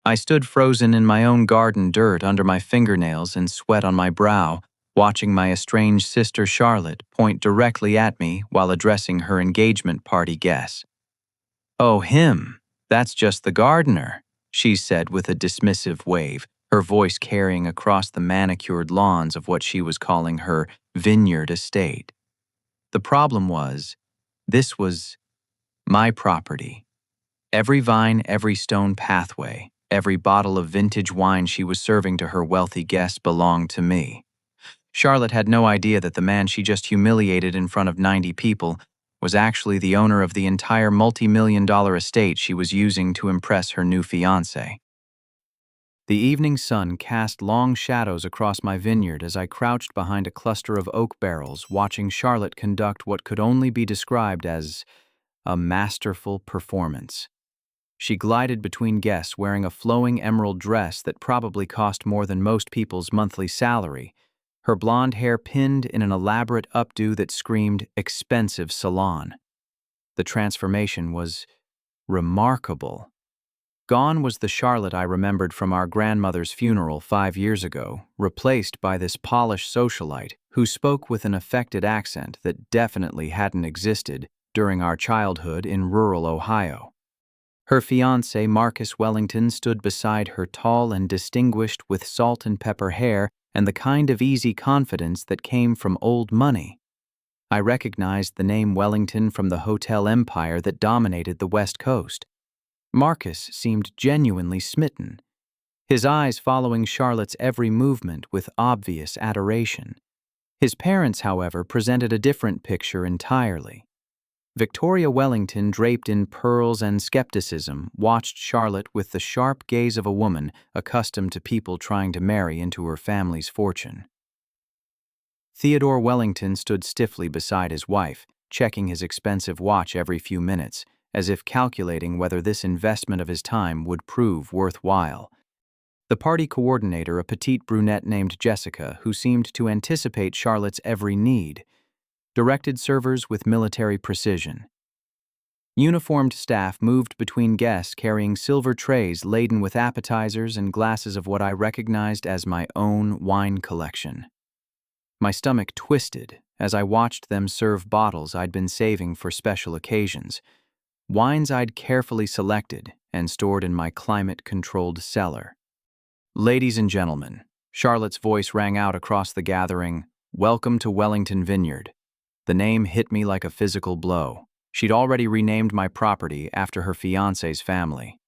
I stood frozen in my own garden dirt under my fingernails and sweat on my brow, watching my estranged sister Charlotte point directly at me while addressing her engagement party guests. "Oh, him. That's just the gardener," she said with a dismissive wave, her voice carrying across the manicured lawns of what she was calling her vineyard estate. The problem was, this was my property. Every vine, every stone pathway, every bottle of vintage wine she was serving to her wealthy guests belonged to me. Charlotte had no idea that the man she just humiliated in front of 90 people was actually the owner of the entire multi-million-dollar estate she was using to impress her new fiancé. The evening sun cast long shadows across my vineyard as I crouched behind a cluster of oak barrels watching Charlotte conduct what could only be described as a masterful performance. She glided between guests wearing a flowing emerald dress that probably cost more than most people's monthly salary, her blonde hair pinned in an elaborate updo that screamed expensive salon. The transformation was remarkable. Gone was the Charlotte I remembered from our grandmother's funeral 5 years ago, replaced by this polished socialite who spoke with an affected accent that definitely hadn't existed during our childhood in rural Ohio. Her fiancé, Marcus Wellington, stood beside her, tall and distinguished with salt and pepper hair and the kind of easy confidence that came from old money. I recognized the name Wellington from the hotel empire that dominated the West Coast. Marcus seemed genuinely smitten, his eyes following Charlotte's every movement with obvious adoration. His parents, however, presented a different picture entirely. Victoria Wellington, draped in pearls and skepticism, watched Charlotte with the sharp gaze of a woman accustomed to people trying to marry into her family's fortune. Theodore Wellington stood stiffly beside his wife, checking his expensive watch every few minutes, as if calculating whether this investment of his time would prove worthwhile. The party coordinator, a petite brunette named Jessica, who seemed to anticipate Charlotte's every need, directed servers with military precision. Uniformed staff moved between guests carrying silver trays laden with appetizers and glasses of what I recognized as my own wine collection. My stomach twisted as I watched them serve bottles I'd been saving for special occasions, wines I'd carefully selected and stored in my climate-controlled cellar. "Ladies and gentlemen," Charlotte's voice rang out across the gathering, "welcome to Wellington Vineyard." The name hit me like a physical blow. She'd already renamed my property after her fiancé's family.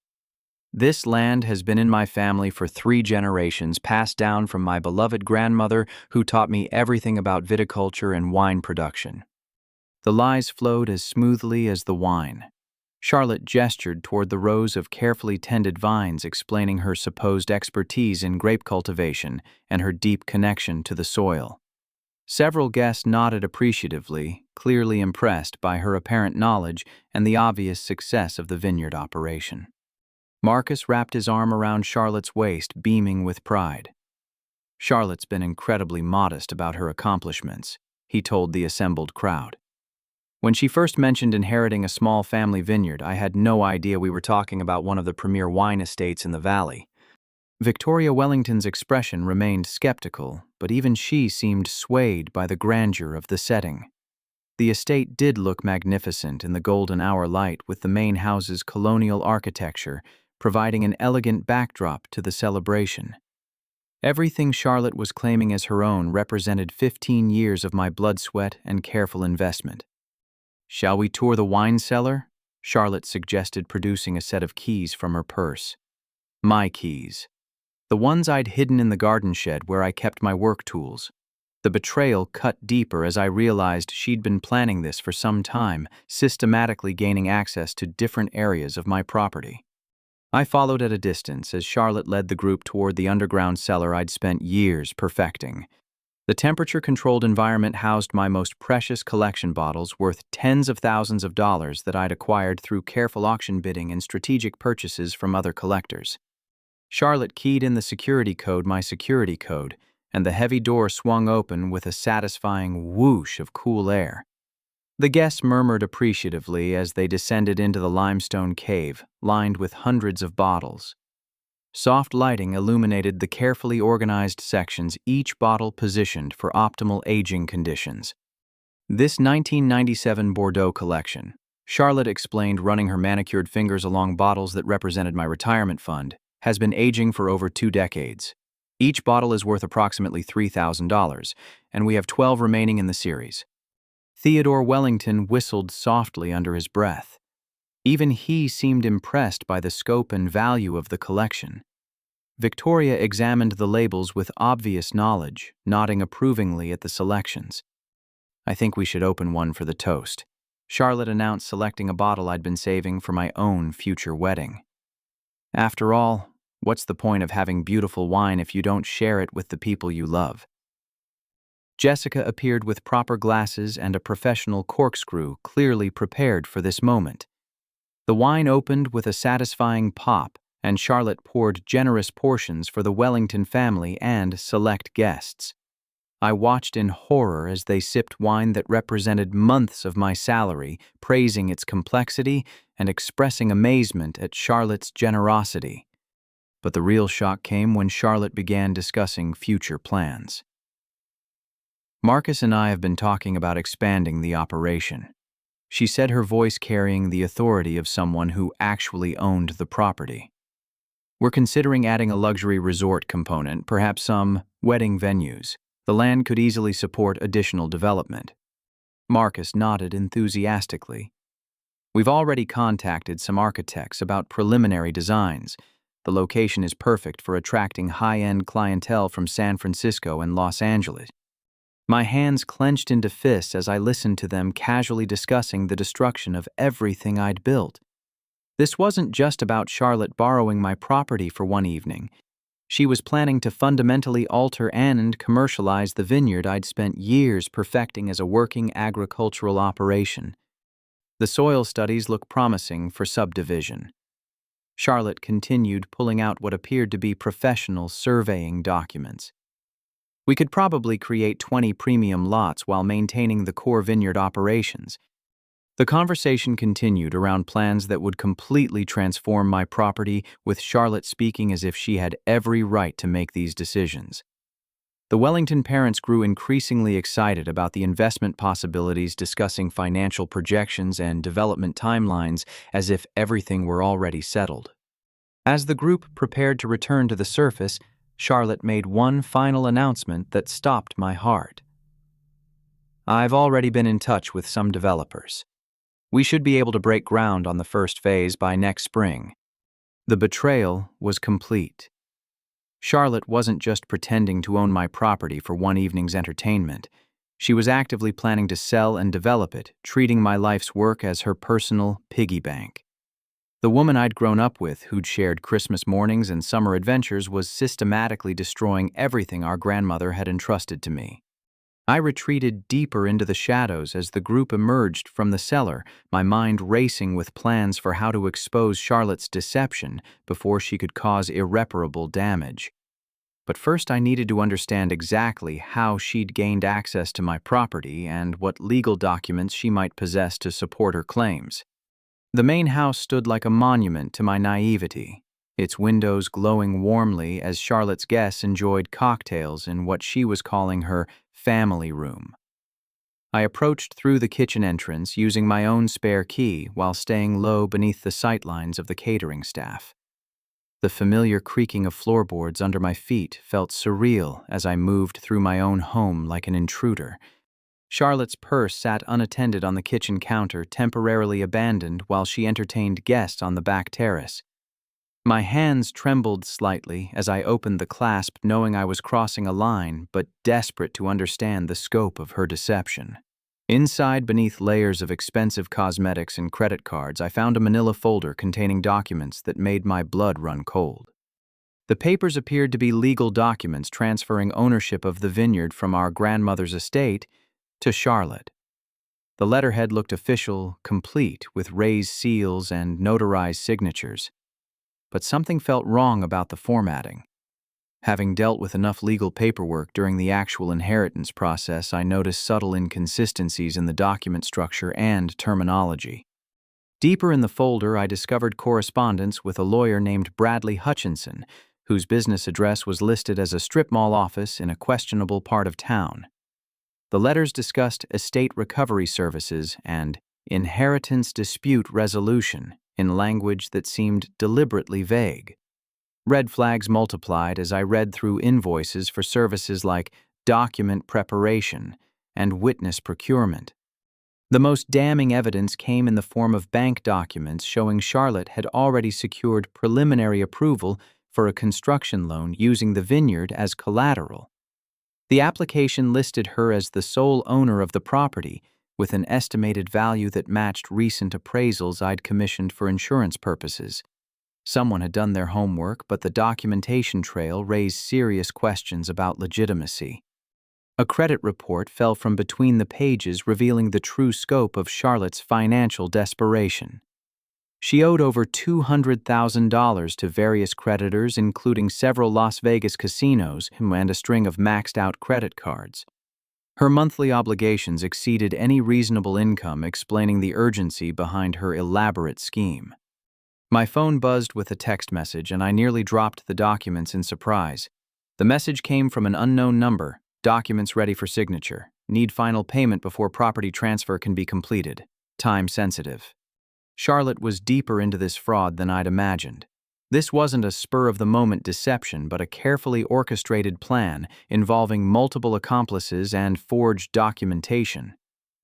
"This land has been in my family for 3 generations, passed down from my beloved grandmother who taught me everything about viticulture and wine production." The lies flowed as smoothly as the wine. Charlotte gestured toward the rows of carefully tended vines, explaining her supposed expertise in grape cultivation and her deep connection to the soil. Several guests nodded appreciatively, clearly impressed by her apparent knowledge and the obvious success of the vineyard operation. Marcus wrapped his arm around Charlotte's waist, beaming with pride. "Charlotte's been incredibly modest about her accomplishments," he told the assembled crowd. "When she first mentioned inheriting a small family vineyard, I had no idea we were talking about one of the premier wine estates in the valley." Victoria Wellington's expression remained skeptical, but even she seemed swayed by the grandeur of the setting. The estate did look magnificent in the golden hour light, with the main house's colonial architecture providing an elegant backdrop to the celebration. Everything Charlotte was claiming as her own represented 15 years of my blood, sweat, and careful investment. "Shall we tour the wine cellar?" Charlotte suggested, producing a set of keys from her purse. My keys. The ones I'd hidden in the garden shed where I kept my work tools. The betrayal cut deeper as I realized she'd been planning this for some time, systematically gaining access to different areas of my property. I followed at a distance as Charlotte led the group toward the underground cellar I'd spent years perfecting. The temperature-controlled environment housed my most precious collection bottles worth tens of thousands of dollars that I'd acquired through careful auction bidding and strategic purchases from other collectors. Charlotte keyed in the security code, my security code, and the heavy door swung open with a satisfying whoosh of cool air. The guests murmured appreciatively as they descended into the limestone cave, lined with hundreds of bottles. Soft lighting illuminated the carefully organized sections, each bottle positioned for optimal aging conditions. This 1997 Bordeaux collection, Charlotte explained, running her manicured fingers along bottles that represented my retirement fund, has been aging for over 2 decades. Each bottle is worth approximately $3,000, and we have 12 remaining in the series. Theodore Wellington whistled softly under his breath. Even he seemed impressed by the scope and value of the collection. Victoria examined the labels with obvious knowledge, nodding approvingly at the selections. "I think we should open one for the toast," Charlotte announced, selecting a bottle I'd been saving for my own future wedding. "After all, what's the point of having beautiful wine if you don't share it with the people you love?" Jessica appeared with proper glasses and a professional corkscrew, clearly prepared for this moment. The wine opened with a satisfying pop, and Charlotte poured generous portions for the Wellington family and select guests. I watched in horror as they sipped wine that represented months of my salary, praising its complexity and expressing amazement at Charlotte's generosity. But the real shock came when Charlotte began discussing future plans. "Marcus and I have been talking about expanding the operation," she said, her voice carrying the authority of someone who actually owned the property. "We're considering adding a luxury resort component, perhaps some wedding venues. The land could easily support additional development." Marcus nodded enthusiastically. "We've already contacted some architects about preliminary designs. The location is perfect for attracting high-end clientele from San Francisco and Los Angeles." My hands clenched into fists as I listened to them casually discussing the destruction of everything I'd built. This wasn't just about Charlotte borrowing my property for one evening. She was planning to fundamentally alter and commercialize the vineyard I'd spent years perfecting as a working agricultural operation. The soil studies look promising for subdivision. Charlotte continued, pulling out what appeared to be professional surveying documents. "We could probably create 20 premium lots while maintaining the core vineyard operations." The conversation continued around plans that would completely transform my property, with Charlotte speaking as if she had every right to make these decisions. The Wellington parents grew increasingly excited about the investment possibilities, discussing financial projections and development timelines as if everything were already settled. As the group prepared to return to the surface, Charlotte made one final announcement that stopped my heart. "I've already been in touch with some developers. We should be able to break ground on the first phase by next spring." The betrayal was complete. Charlotte wasn't just pretending to own my property for one evening's entertainment. She was actively planning to sell and develop it, treating my life's work as her personal piggy bank. The woman I'd grown up with, who'd shared Christmas mornings and summer adventures, was systematically destroying everything our grandmother had entrusted to me. I retreated deeper into the shadows as the group emerged from the cellar, my mind racing with plans for how to expose Charlotte's deception before she could cause irreparable damage. But first I needed to understand exactly how she'd gained access to my property and what legal documents she might possess to support her claims. The main house stood like a monument to my naivety, its windows glowing warmly as Charlotte's guests enjoyed cocktails in what she was calling her family room. I approached through the kitchen entrance using my own spare key while staying low beneath the sightlines of the catering staff. The familiar creaking of floorboards under my feet felt surreal as I moved through my own home like an intruder. Charlotte's purse sat unattended on the kitchen counter, temporarily abandoned while she entertained guests on the back terrace. My hands trembled slightly as I opened the clasp, knowing I was crossing a line, but desperate to understand the scope of her deception. Inside, beneath layers of expensive cosmetics and credit cards, I found a manila folder containing documents that made my blood run cold. The papers appeared to be legal documents transferring ownership of the vineyard from our grandmother's estate to Charlotte. The letterhead looked official, complete, with raised seals and notarized signatures. But something felt wrong about the formatting. Having dealt with enough legal paperwork during the actual inheritance process, I noticed subtle inconsistencies in the document structure and terminology. Deeper in the folder, I discovered correspondence with a lawyer named Bradley Hutchinson, whose business address was listed as a strip mall office in a questionable part of town. The letters discussed estate recovery services and inheritance dispute resolution in language that seemed deliberately vague. Red flags multiplied as I read through invoices for services like document preparation and witness procurement. The most damning evidence came in the form of bank documents showing Charlotte had already secured preliminary approval for a construction loan using the vineyard as collateral. The application listed her as the sole owner of the property, with an estimated value that matched recent appraisals I'd commissioned for insurance purposes. Someone had done their homework, but the documentation trail raised serious questions about legitimacy. A credit report fell from between the pages, revealing the true scope of Charlotte's financial desperation. She owed over $200,000 to various creditors, including several Las Vegas casinos and a string of maxed-out credit cards. Her monthly obligations exceeded any reasonable income, explaining the urgency behind her elaborate scheme. My phone buzzed with a text message, and I nearly dropped the documents in surprise. The message came from an unknown number. Documents ready for signature. Need final payment before property transfer can be completed. Time sensitive. Charlotte was deeper into this fraud than I'd imagined. This wasn't a spur-of-the-moment deception, but a carefully orchestrated plan involving multiple accomplices and forged documentation.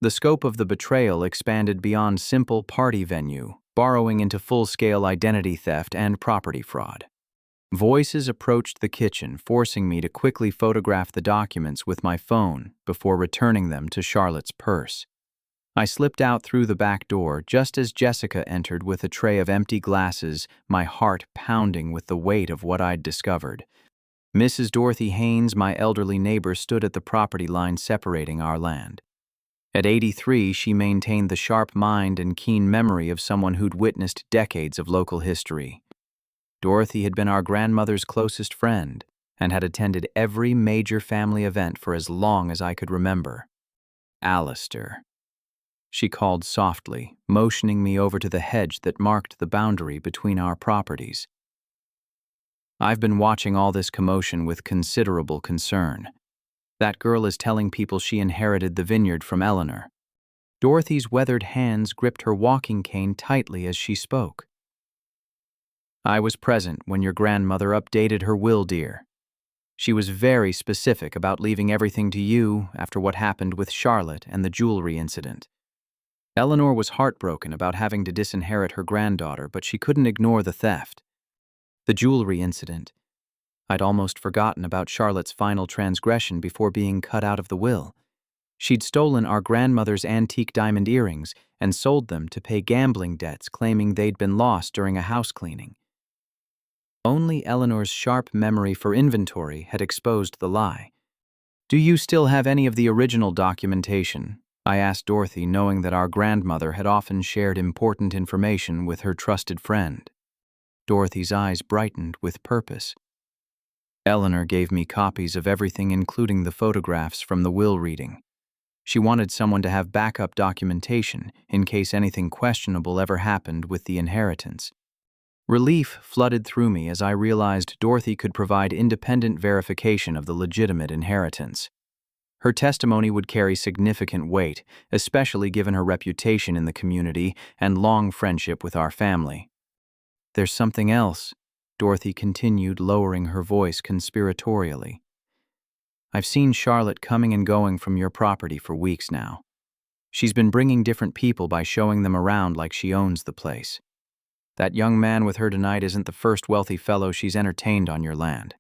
The scope of the betrayal expanded beyond simple party venue, borrowing into full-scale identity theft and property fraud. Voices approached the kitchen, forcing me to quickly photograph the documents with my phone before returning them to Charlotte's purse. I slipped out through the back door just as Jessica entered with a tray of empty glasses, my heart pounding with the weight of what I'd discovered. Mrs. Dorothy Haynes, my elderly neighbor, stood at the property line separating our land. At 83, she maintained the sharp mind and keen memory of someone who'd witnessed decades of local history. Dorothy had been our grandmother's closest friend and had attended every major family event for as long as I could remember. Alistair. She called softly, motioning me over to the hedge that marked the boundary between our properties. I've been watching all this commotion with considerable concern. That girl is telling people she inherited the vineyard from Eleanor. Dorothy's weathered hands gripped her walking cane tightly as she spoke. I was present when your grandmother updated her will, dear. She was very specific about leaving everything to you after what happened with Charlotte and the jewelry incident. Eleanor was heartbroken about having to disinherit her granddaughter, but she couldn't ignore the theft. The jewelry incident. I'd almost forgotten about Charlotte's final transgression before being cut out of the will. She'd stolen our grandmother's antique diamond earrings and sold them to pay gambling debts, claiming they'd been lost during a house cleaning. Only Eleanor's sharp memory for inventory had exposed the lie. Do you still have any of the original documentation? I asked Dorothy, knowing that our grandmother had often shared important information with her trusted friend. Dorothy's eyes brightened with purpose. Eleanor gave me copies of everything, including the photographs from the will reading. She wanted someone to have backup documentation in case anything questionable ever happened with the inheritance. Relief flooded through me as I realized Dorothy could provide independent verification of the legitimate inheritance. Her testimony would carry significant weight, especially given her reputation in the community and long friendship with our family. There's something else, Dorothy continued, lowering her voice conspiratorially. I've seen Charlotte coming and going from your property for weeks now. She's been bringing different people by showing them around like she owns the place. That young man with her tonight isn't the first wealthy fellow she's entertained on your land.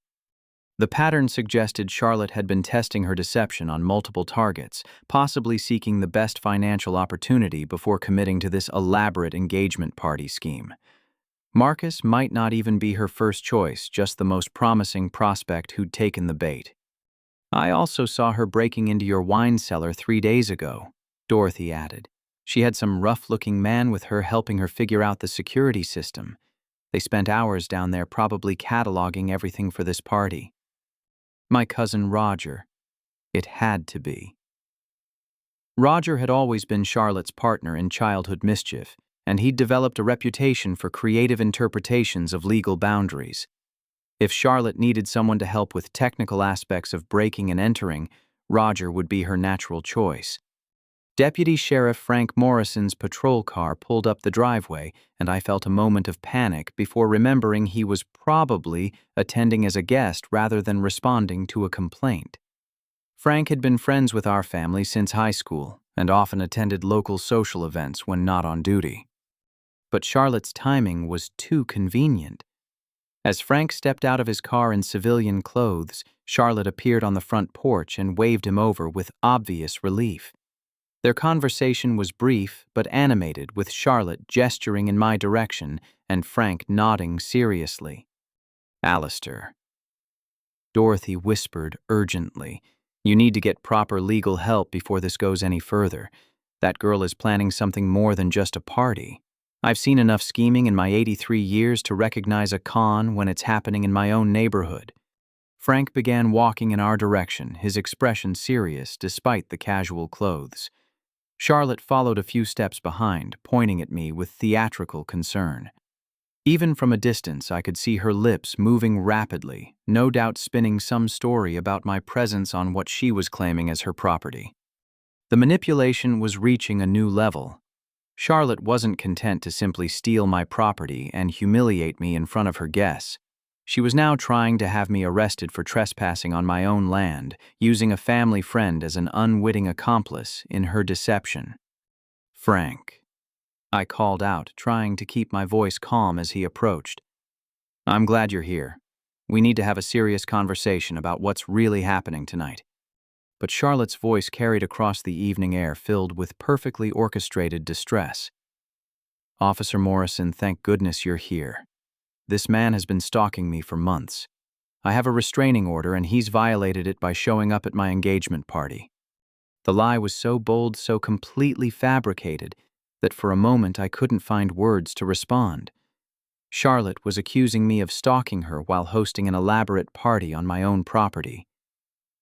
The pattern suggested Charlotte had been testing her deception on multiple targets, possibly seeking the best financial opportunity before committing to this elaborate engagement party scheme. Marcus might not even be her first choice, just the most promising prospect who'd taken the bait. I also saw her breaking into your wine cellar 3 days ago, Dorothy added. She had some rough-looking man with her helping her figure out the security system. They spent hours down there probably cataloging everything for this party. My cousin Roger. It had to be. Roger had always been Charlotte's partner in childhood mischief, and he'd developed a reputation for creative interpretations of legal boundaries. If Charlotte needed someone to help with technical aspects of breaking and entering, Roger would be her natural choice. Deputy Sheriff Frank Morrison's patrol car pulled up the driveway, and I felt a moment of panic before remembering he was probably attending as a guest rather than responding to a complaint. Frank had been friends with our family since high school and often attended local social events when not on duty. But Charlotte's timing was too convenient. As Frank stepped out of his car in civilian clothes, Charlotte appeared on the front porch and waved him over with obvious relief. Their conversation was brief but animated, with Charlotte gesturing in my direction and Frank nodding seriously. "Alistair," Dorothy whispered urgently, "you need to get proper legal help before this goes any further. That girl is planning something more than just a party. I've seen enough scheming in my 83 years to recognize a con when it's happening in my own neighborhood." Frank began walking in our direction, his expression serious despite the casual clothes. Charlotte followed a few steps behind, pointing at me with theatrical concern. Even from a distance, I could see her lips moving rapidly, no doubt spinning some story about my presence on what she was claiming as her property. The manipulation was reaching a new level. Charlotte wasn't content to simply steal my property and humiliate me in front of her guests. She was now trying to have me arrested for trespassing on my own land, using a family friend as an unwitting accomplice in her deception. "Frank," I called out, trying to keep my voice calm as he approached. "I'm glad you're here. We need to have a serious conversation about what's really happening tonight." But Charlotte's voice carried across the evening air, filled with perfectly orchestrated distress. "Officer Morrison, thank goodness you're here. This man has been stalking me for months. I have a restraining order, and he's violated it by showing up at my engagement party." The lie was so bold, so completely fabricated, that for a moment I couldn't find words to respond. Charlotte was accusing me of stalking her while hosting an elaborate party on my own property.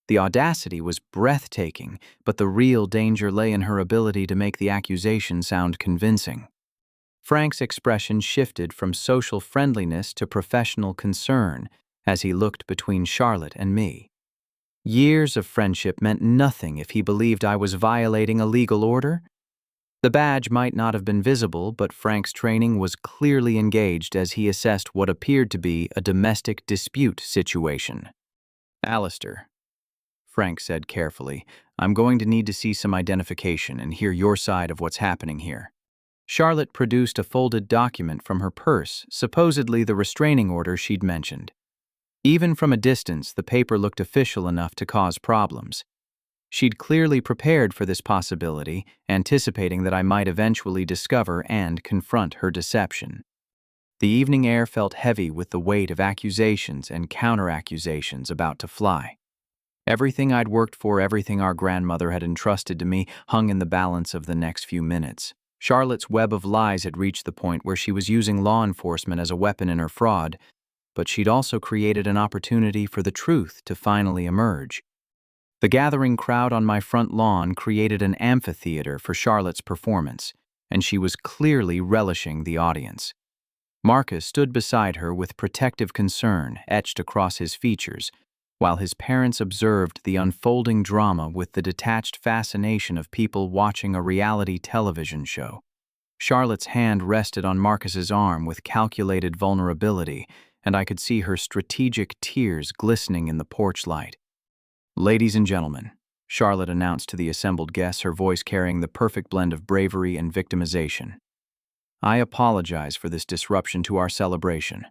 The audacity was breathtaking, but the real danger lay in her ability to make the accusation sound convincing. Frank's expression shifted from social friendliness to professional concern as he looked between Charlotte and me. Years of friendship meant nothing if he believed I was violating a legal order. The badge might not have been visible, but Frank's training was clearly engaged as he assessed what appeared to be a domestic dispute situation. "Alistair," Frank said carefully, "I'm going to need to see some identification and hear your side of what's happening here." Charlotte produced a folded document from her purse, supposedly the restraining order she'd mentioned. Even from a distance, the paper looked official enough to cause problems. She'd clearly prepared for this possibility, anticipating that I might eventually discover and confront her deception. The evening air felt heavy with the weight of accusations and counter-accusations about to fly. Everything I'd worked for, everything our grandmother had entrusted to me, hung in the balance of the next few minutes. Charlotte's web of lies had reached the point where she was using law enforcement as a weapon in her fraud, but she'd also created an opportunity for the truth to finally emerge. The gathering crowd on my front lawn created an amphitheater for Charlotte's performance, and she was clearly relishing the audience. Marcus stood beside her with protective concern etched across his features, while his parents observed the unfolding drama with the detached fascination of people watching a reality television show. Charlotte's hand rested on Marcus's arm with calculated vulnerability, and I could see her strategic tears glistening in the porch light. "Ladies and gentlemen," Charlotte announced to the assembled guests, her voice carrying the perfect blend of bravery and victimization. "I apologize for this disruption to our celebration.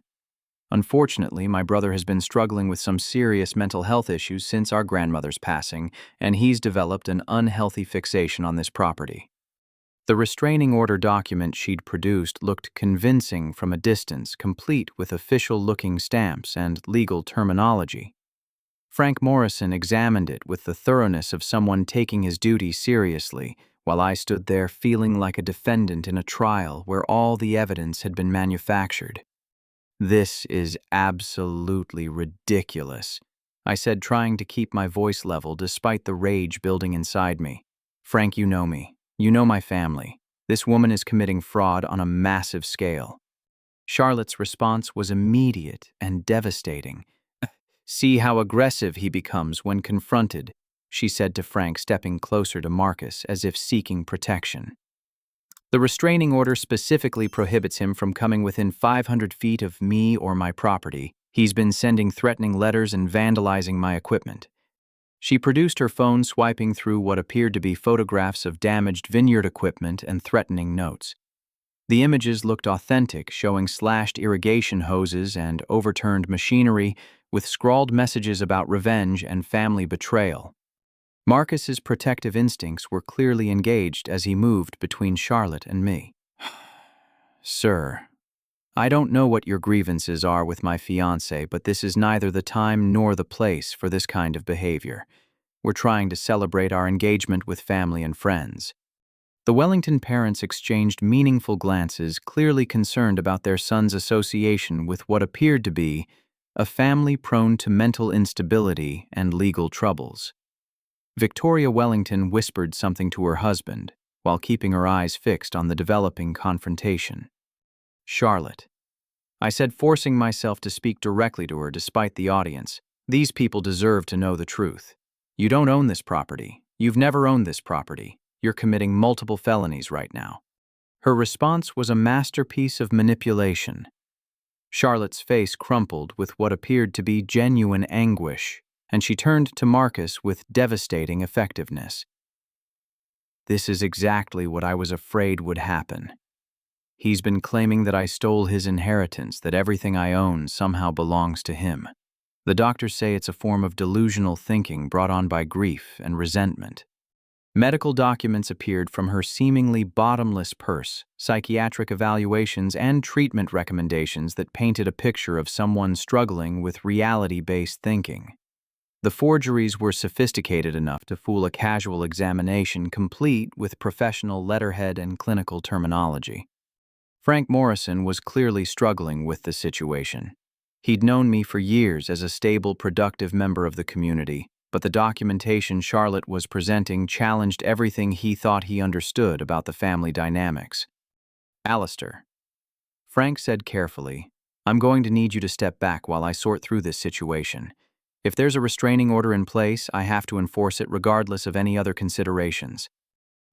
Unfortunately, my brother has been struggling with some serious mental health issues since our grandmother's passing, and he's developed an unhealthy fixation on this property." The restraining order document she'd produced looked convincing from a distance, complete with official-looking stamps and legal terminology. Frank Morrison examined it with the thoroughness of someone taking his duty seriously, while I stood there feeling like a defendant in a trial where all the evidence had been manufactured. "This is absolutely ridiculous," I said, trying to keep my voice level despite the rage building inside me. "Frank, you know me. You know my family. This woman is committing fraud on a massive scale. Charlotte's response was immediate and devastating. "See how aggressive he becomes when confronted," she said to Frank, stepping closer to Marcus as if seeking protection. "The restraining order specifically prohibits him from coming within 500 feet of me or my property. He's been sending threatening letters and vandalizing my equipment." She produced her phone, swiping through what appeared to be photographs of damaged vineyard equipment and threatening notes. The images looked authentic, showing slashed irrigation hoses and overturned machinery, with scrawled messages about revenge and family betrayal. Marcus's protective instincts were clearly engaged as he moved between Charlotte and me. "Sir, I don't know what your grievances are with my fiancé, but this is neither the time nor the place for this kind of behavior. We're trying to celebrate our engagement with family and friends." The Wellington parents exchanged meaningful glances, clearly concerned about their son's association with what appeared to be a family prone to mental instability and legal troubles. Victoria Wellington whispered something to her husband, while keeping her eyes fixed on the developing confrontation. "Charlotte," I said, forcing myself to speak directly to her despite the audience, "these people deserve to know the truth. You don't own this property. You've never owned this property. You're committing multiple felonies right now." Her response was a masterpiece of manipulation. Charlotte's face crumpled with what appeared to be genuine anguish, and she turned to Marcus with devastating effectiveness. "This is exactly what I was afraid would happen. He's been claiming that I stole his inheritance, that everything I own somehow belongs to him. The doctors say it's a form of delusional thinking brought on by grief and resentment." Medical documents appeared from her seemingly bottomless purse, psychiatric evaluations, and treatment recommendations that painted a picture of someone struggling with reality-based thinking. The forgeries were sophisticated enough to fool a casual examination complete with professional letterhead and clinical terminology. Frank Morrison was clearly struggling with the situation. He'd known me for years as a stable, productive member of the community, but the documentation Charlotte was presenting challenged everything he thought he understood about the family dynamics. "Alistair," Frank said carefully, "I'm going to need you to step back while I sort through this situation. If there's a restraining order in place, I have to enforce it regardless of any other considerations."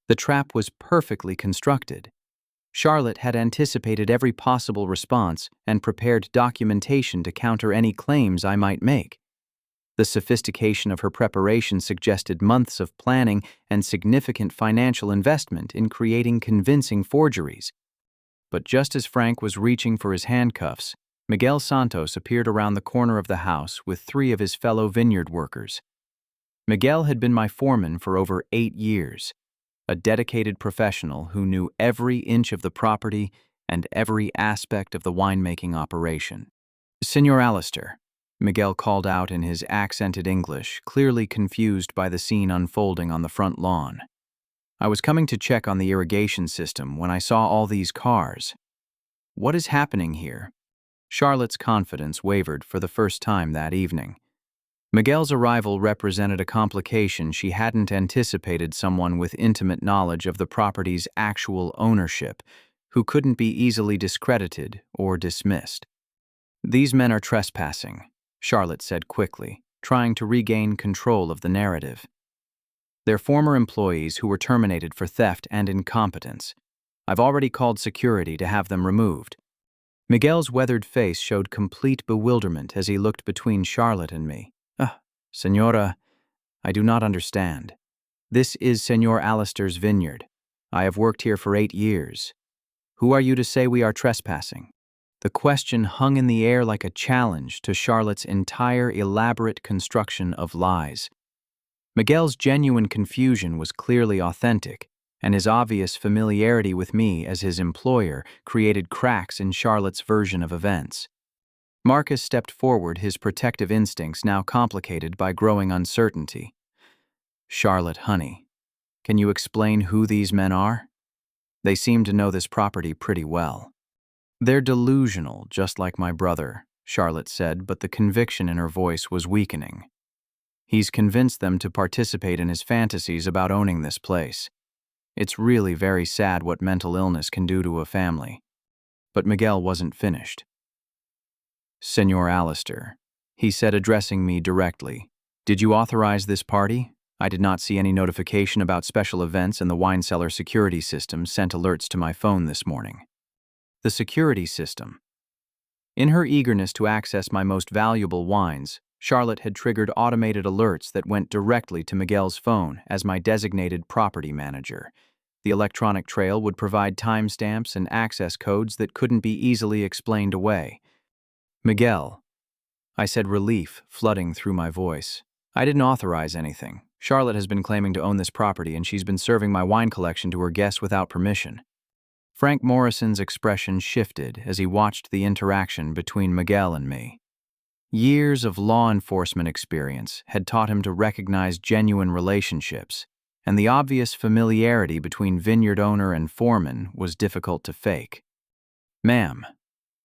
The trap was perfectly constructed. Charlotte had anticipated every possible response and prepared documentation to counter any claims I might make. The sophistication of her preparation suggested months of planning and significant financial investment in creating convincing forgeries. But just as Frank was reaching for his handcuffs, Miguel Santos appeared around the corner of the house with 3 of his fellow vineyard workers. Miguel had been my foreman for over 8 years, a dedicated professional who knew every inch of the property and every aspect of the winemaking operation. "Senor Alistair," Miguel called out in his accented English, clearly confused by the scene unfolding on the front lawn. "I was coming to check on the irrigation system when I saw all these cars. What is happening here?" Charlotte's confidence wavered for the first time that evening. Miguel's arrival represented a complication she hadn't anticipated, someone with intimate knowledge of the property's actual ownership, who couldn't be easily discredited or dismissed. "These men are trespassing," Charlotte said quickly, trying to regain control of the narrative. "They're former employees who were terminated for theft and incompetence. I've already called security to have them removed." Miguel's weathered face showed complete bewilderment as he looked between Charlotte and me. "Senora, I do not understand. This is Senor Alistair's vineyard. I have worked here for 8 years. Who are you to say we are trespassing?" The question hung in the air like a challenge to Charlotte's entire elaborate construction of lies. Miguel's genuine confusion was clearly authentic, and his obvious familiarity with me as his employer created cracks in Charlotte's version of events. Marcus stepped forward, his protective instincts now complicated by growing uncertainty. "Charlotte, honey, can you explain who these men are? They seem to know this property pretty well." "They're delusional, just like my brother," Charlotte said, but the conviction in her voice was weakening. "He's convinced them to participate in his fantasies about owning this place. It's really very sad what mental illness can do to a family. But Miguel wasn't finished. Senor Alistair, he said, addressing me directly, did you authorize this party? I did not see any notification about special events, and the wine cellar security system sent alerts to my phone this morning. The security system. In her eagerness to access my most valuable wines, Charlotte had triggered automated alerts that went directly to Miguel's phone as my designated property manager. The electronic trail would provide timestamps and access codes that couldn't be easily explained away. Miguel, I said, relief flooding through my voice. I didn't authorize anything. Charlotte has been claiming to own this property, and she's been serving my wine collection to her guests without permission. Frank Morrison's expression shifted as he watched the interaction between Miguel and me. Years of law enforcement experience had taught him to recognize genuine relationships, and the obvious familiarity between vineyard owner and foreman was difficult to fake. Ma'am,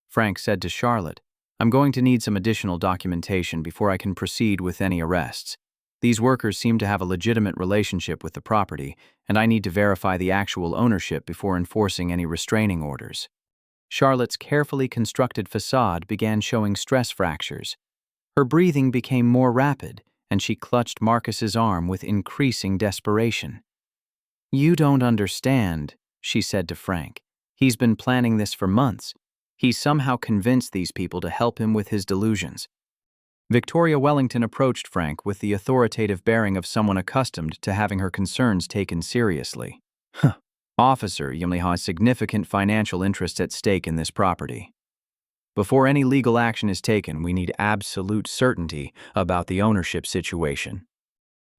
Frank said to Charlotte, I'm going to need some additional documentation before I can proceed with any arrests. These workers seem to have a legitimate relationship with the property, and I need to verify the actual ownership before enforcing any restraining orders. Charlotte's carefully constructed facade began showing stress fractures. Her breathing became more rapid, and she clutched Marcus's arm with increasing desperation. You don't understand, she said to Frank. He's been planning this for months. He somehow convinced these people to help him with his delusions. Victoria Wellington approached Frank with the authoritative bearing of someone accustomed to having her concerns taken seriously. Officer, Yimli has significant financial interests at stake in this property. Before any legal action is taken, we need absolute certainty about the ownership situation.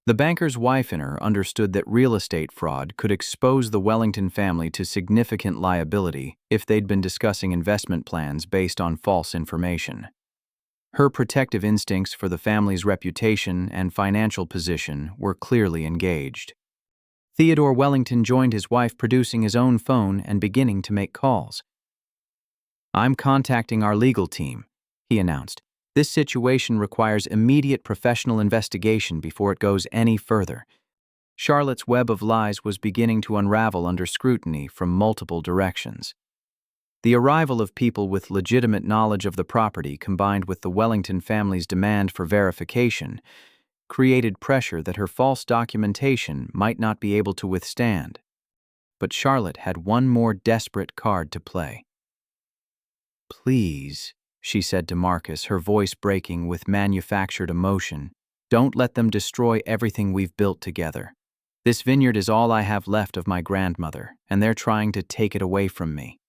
The banker's wife in her understood that real estate fraud could expose the Wellington family to significant liability if they'd been discussing investment plans based on false information. Her protective instincts for the family's reputation and financial position were clearly engaged. Theodore Wellington joined his wife, producing his own phone and beginning to make calls. I'm contacting our legal team, he announced. This situation requires immediate professional investigation before it goes any further. Charlotte's web of lies was beginning to unravel under scrutiny from multiple directions. The arrival of people with legitimate knowledge of the property, combined with the Wellington family's demand for verification, created pressure that her false documentation might not be able to withstand. But Charlotte had one more desperate card to play. Please, she said to Marcus, her voice breaking with manufactured emotion, don't let them destroy everything we've built together. This vineyard is all I have left of my grandmother, and they're trying to take it away from me.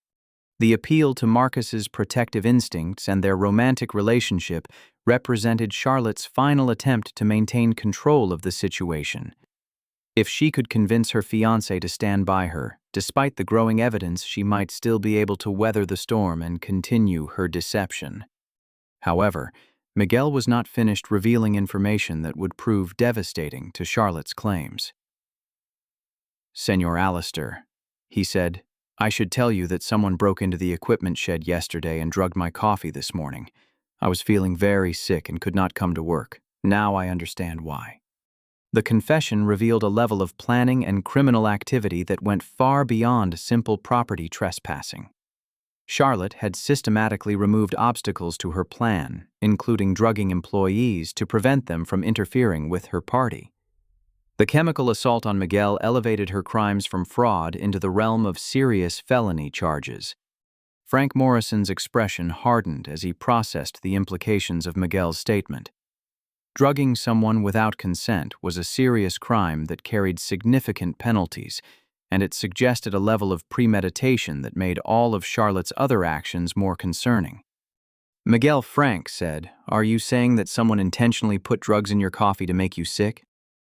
The appeal to Marcus's protective instincts and their romantic relationship represented Charlotte's final attempt to maintain control of the situation. If she could convince her fiancé to stand by her, despite the growing evidence, she might still be able to weather the storm and continue her deception. However, Miguel was not finished revealing information that would prove devastating to Charlotte's claims. Senor Alistair, he said, I should tell you that someone broke into the equipment shed yesterday and drugged my coffee this morning. I was feeling very sick and could not come to work. Now I understand why. The confession revealed a level of planning and criminal activity that went far beyond simple property trespassing. Charlotte had systematically removed obstacles to her plan, including drugging employees to prevent them from interfering with her party. The chemical assault on Miguel elevated her crimes from fraud into the realm of serious felony charges. Frank Morrison's expression hardened as he processed the implications of Miguel's statement. Drugging someone without consent was a serious crime that carried significant penalties, and it suggested a level of premeditation that made all of Charlotte's other actions more concerning. Miguel, Frank said, are you saying that someone intentionally put drugs in your coffee to make you sick?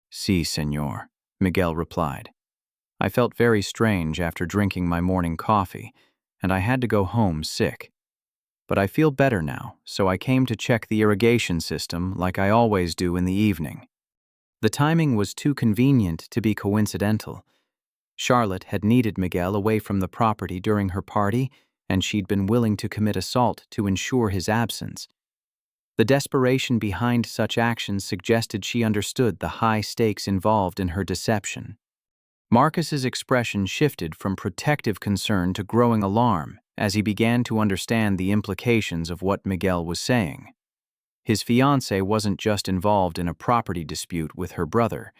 Si, senor, Miguel replied. I felt very strange after drinking my morning coffee, and I had to go home sick. But I feel better now, so I came to check the irrigation system like I always do in the evening. The timing was too convenient to be coincidental. Charlotte had needed Miguel away from the property during her party, and she'd been willing to commit assault to ensure his absence. The desperation behind such actions suggested she understood the high stakes involved in her deception. Marcus's expression shifted from protective concern to growing alarm as he began to understand the implications of what Miguel was saying. His fiancée wasn't just involved in a property dispute with her brother.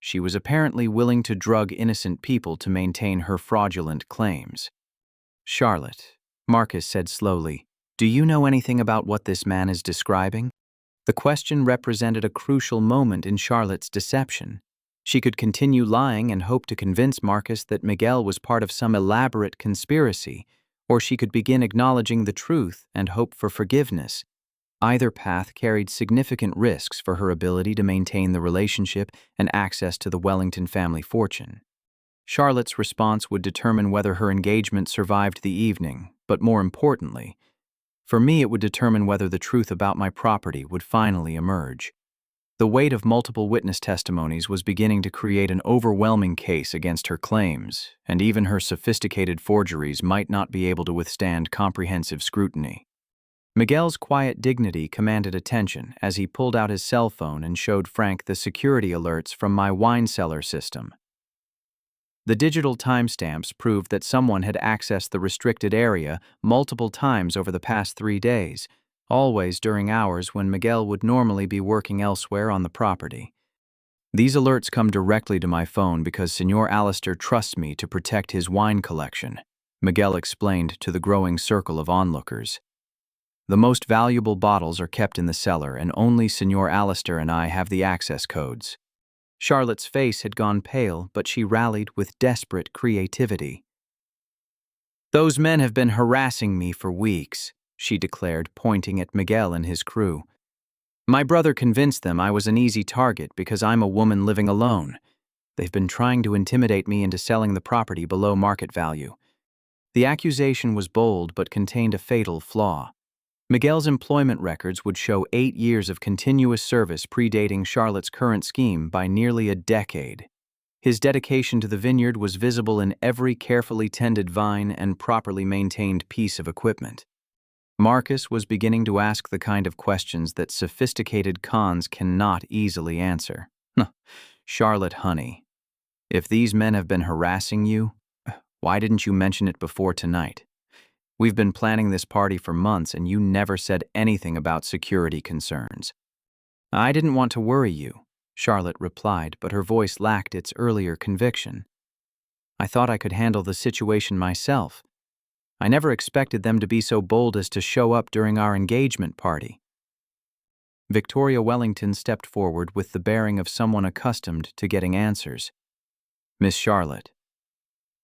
She was apparently willing to drug innocent people to maintain her fraudulent claims. "Charlotte," Marcus said slowly, "do you know anything about what this man is describing?" The question represented a crucial moment in Charlotte's deception. She could continue lying and hope to convince Marcus that Miguel was part of some elaborate conspiracy, or she could begin acknowledging the truth and hope for forgiveness. Either path carried significant risks for her ability to maintain the relationship and access to the Wellington family fortune. Charlotte's response would determine whether her engagement survived the evening, but more importantly, for me it would determine whether the truth about my property would finally emerge. The weight of multiple witness testimonies was beginning to create an overwhelming case against her claims, and even her sophisticated forgeries might not be able to withstand comprehensive scrutiny. Miguel's quiet dignity commanded attention as he pulled out his cell phone and showed Frank the security alerts from my wine cellar system. The digital timestamps proved that someone had accessed the restricted area multiple times over the past 3 days, always during hours when Miguel would normally be working elsewhere on the property. "These alerts come directly to my phone because Senor Alistair trusts me to protect his wine collection," Miguel explained to the growing circle of onlookers. "The most valuable bottles are kept in the cellar, and only Senor Alistair and I have the access codes." Charlotte's face had gone pale, but she rallied with desperate creativity. "Those men have been harassing me for weeks," she declared, pointing at Miguel and his crew. "My brother convinced them I was an easy target because I'm a woman living alone. They've been trying to intimidate me into selling the property below market value." The accusation was bold but contained a fatal flaw. Miguel's employment records would show 8 years of continuous service predating Charlotte's current scheme by nearly a decade. His dedication to the vineyard was visible in every carefully tended vine and properly maintained piece of equipment. Marcus was beginning to ask the kind of questions that sophisticated cons cannot easily answer. "Charlotte, honey, if these men have been harassing you, why didn't you mention it before tonight? We've been planning this party for months and you never said anything about security concerns." "I didn't want to worry you," Charlotte replied, but her voice lacked its earlier conviction. "I thought I could handle the situation myself. I never expected them to be so bold as to show up during our engagement party." Victoria Wellington stepped forward with the bearing of someone accustomed to getting answers. "Miss Charlotte,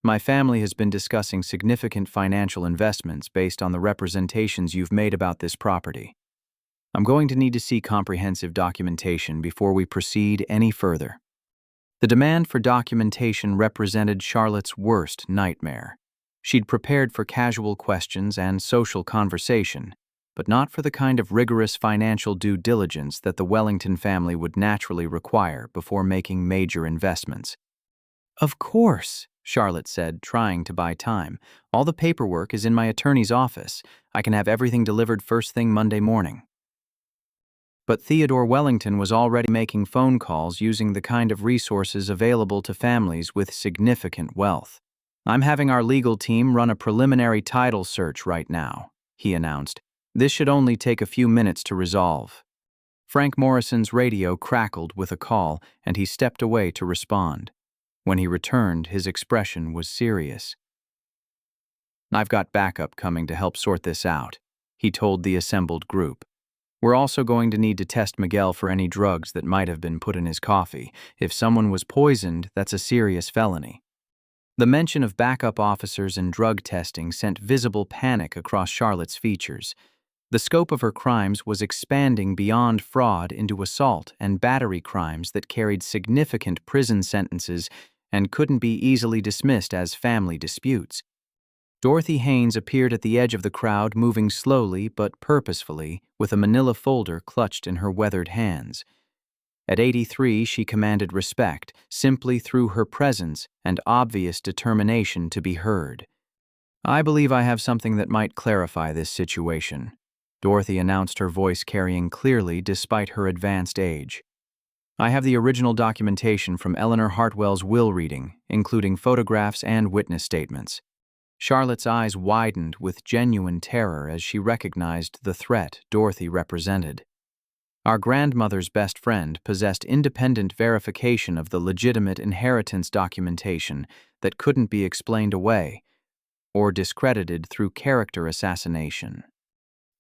my family has been discussing significant financial investments based on the representations you've made about this property. I'm going to need to see comprehensive documentation before we proceed any further." The demand for documentation represented Charlotte's worst nightmare. She'd prepared for casual questions and social conversation, but not for the kind of rigorous financial due diligence that the Wellington family would naturally require before making major investments. "Of course," Charlotte said, trying to buy time. "All the paperwork is in my attorney's office. I can have everything delivered first thing Monday morning." But Theodore Wellington was already making phone calls using the kind of resources available to families with significant wealth. "I'm having our legal team run a preliminary title search right now," he announced. "This should only take a few minutes to resolve." Frank Morrison's radio crackled with a call, and he stepped away to respond. When he returned, his expression was serious. "I've got backup coming to help sort this out," he told the assembled group. "We're also going to need to test Miguel for any drugs that might have been put in his coffee. If someone was poisoned, that's a serious felony." The mention of backup officers and drug testing sent visible panic across Charlotte's features. The scope of her crimes was expanding beyond fraud into assault and battery crimes that carried significant prison sentences and couldn't be easily dismissed as family disputes. Dorothy Haynes appeared at the edge of the crowd, moving slowly but purposefully, with a manila folder clutched in her weathered hands. At 83, she commanded respect simply through her presence and obvious determination to be heard. "I believe I have something that might clarify this situation," Dorothy announced, her voice carrying clearly despite her advanced age. I have the original documentation from Eleanor Hartwell's will reading, including photographs and witness statements. Charlotte's eyes widened with genuine terror as she recognized the threat Dorothy represented. Our grandmother's best friend possessed independent verification of the legitimate inheritance documentation that couldn't be explained away or discredited through character assassination.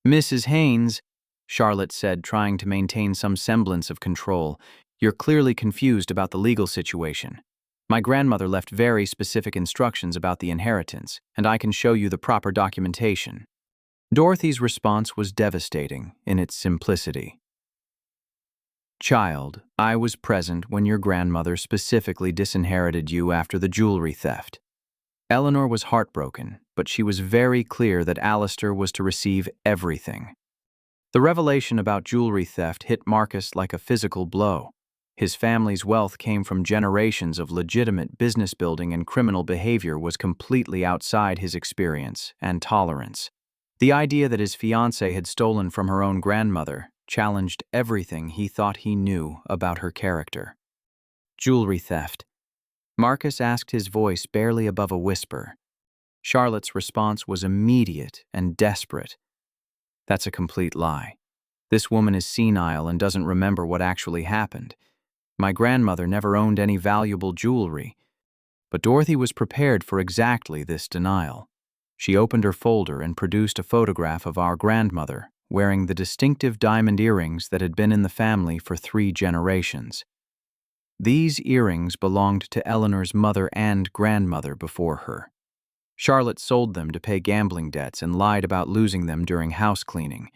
"Mrs. Haynes," Charlotte said, trying to maintain some semblance of control, "you're clearly confused about the legal situation. My grandmother left very specific instructions about the inheritance, and I can show you the proper documentation." Dorothy's response was devastating in its simplicity. "Child, I was present when your grandmother specifically disinherited you after the jewelry theft." Eleanor was heartbroken, but she was very clear that Alistair was to receive everything. The revelation about jewelry theft hit Marcus like a physical blow. His family's wealth came from generations of legitimate business building, and criminal behavior was completely outside his experience and tolerance. The idea that his fiancée had stolen from her own grandmother challenged everything he thought he knew about her character. "Jewelry theft?" Marcus asked, his voice barely above a whisper. Charlotte's response was immediate and desperate. "That's a complete lie. This woman is senile and doesn't remember what actually happened. My grandmother never owned any valuable jewelry." But Dorothy was prepared for exactly this denial. She opened her folder and produced a photograph of our grandmother wearing the distinctive diamond earrings that had been in the family for 3 generations. These earrings belonged to Eleanor's mother and grandmother before her. Charlotte sold them to pay gambling debts and lied about losing them during house cleaning.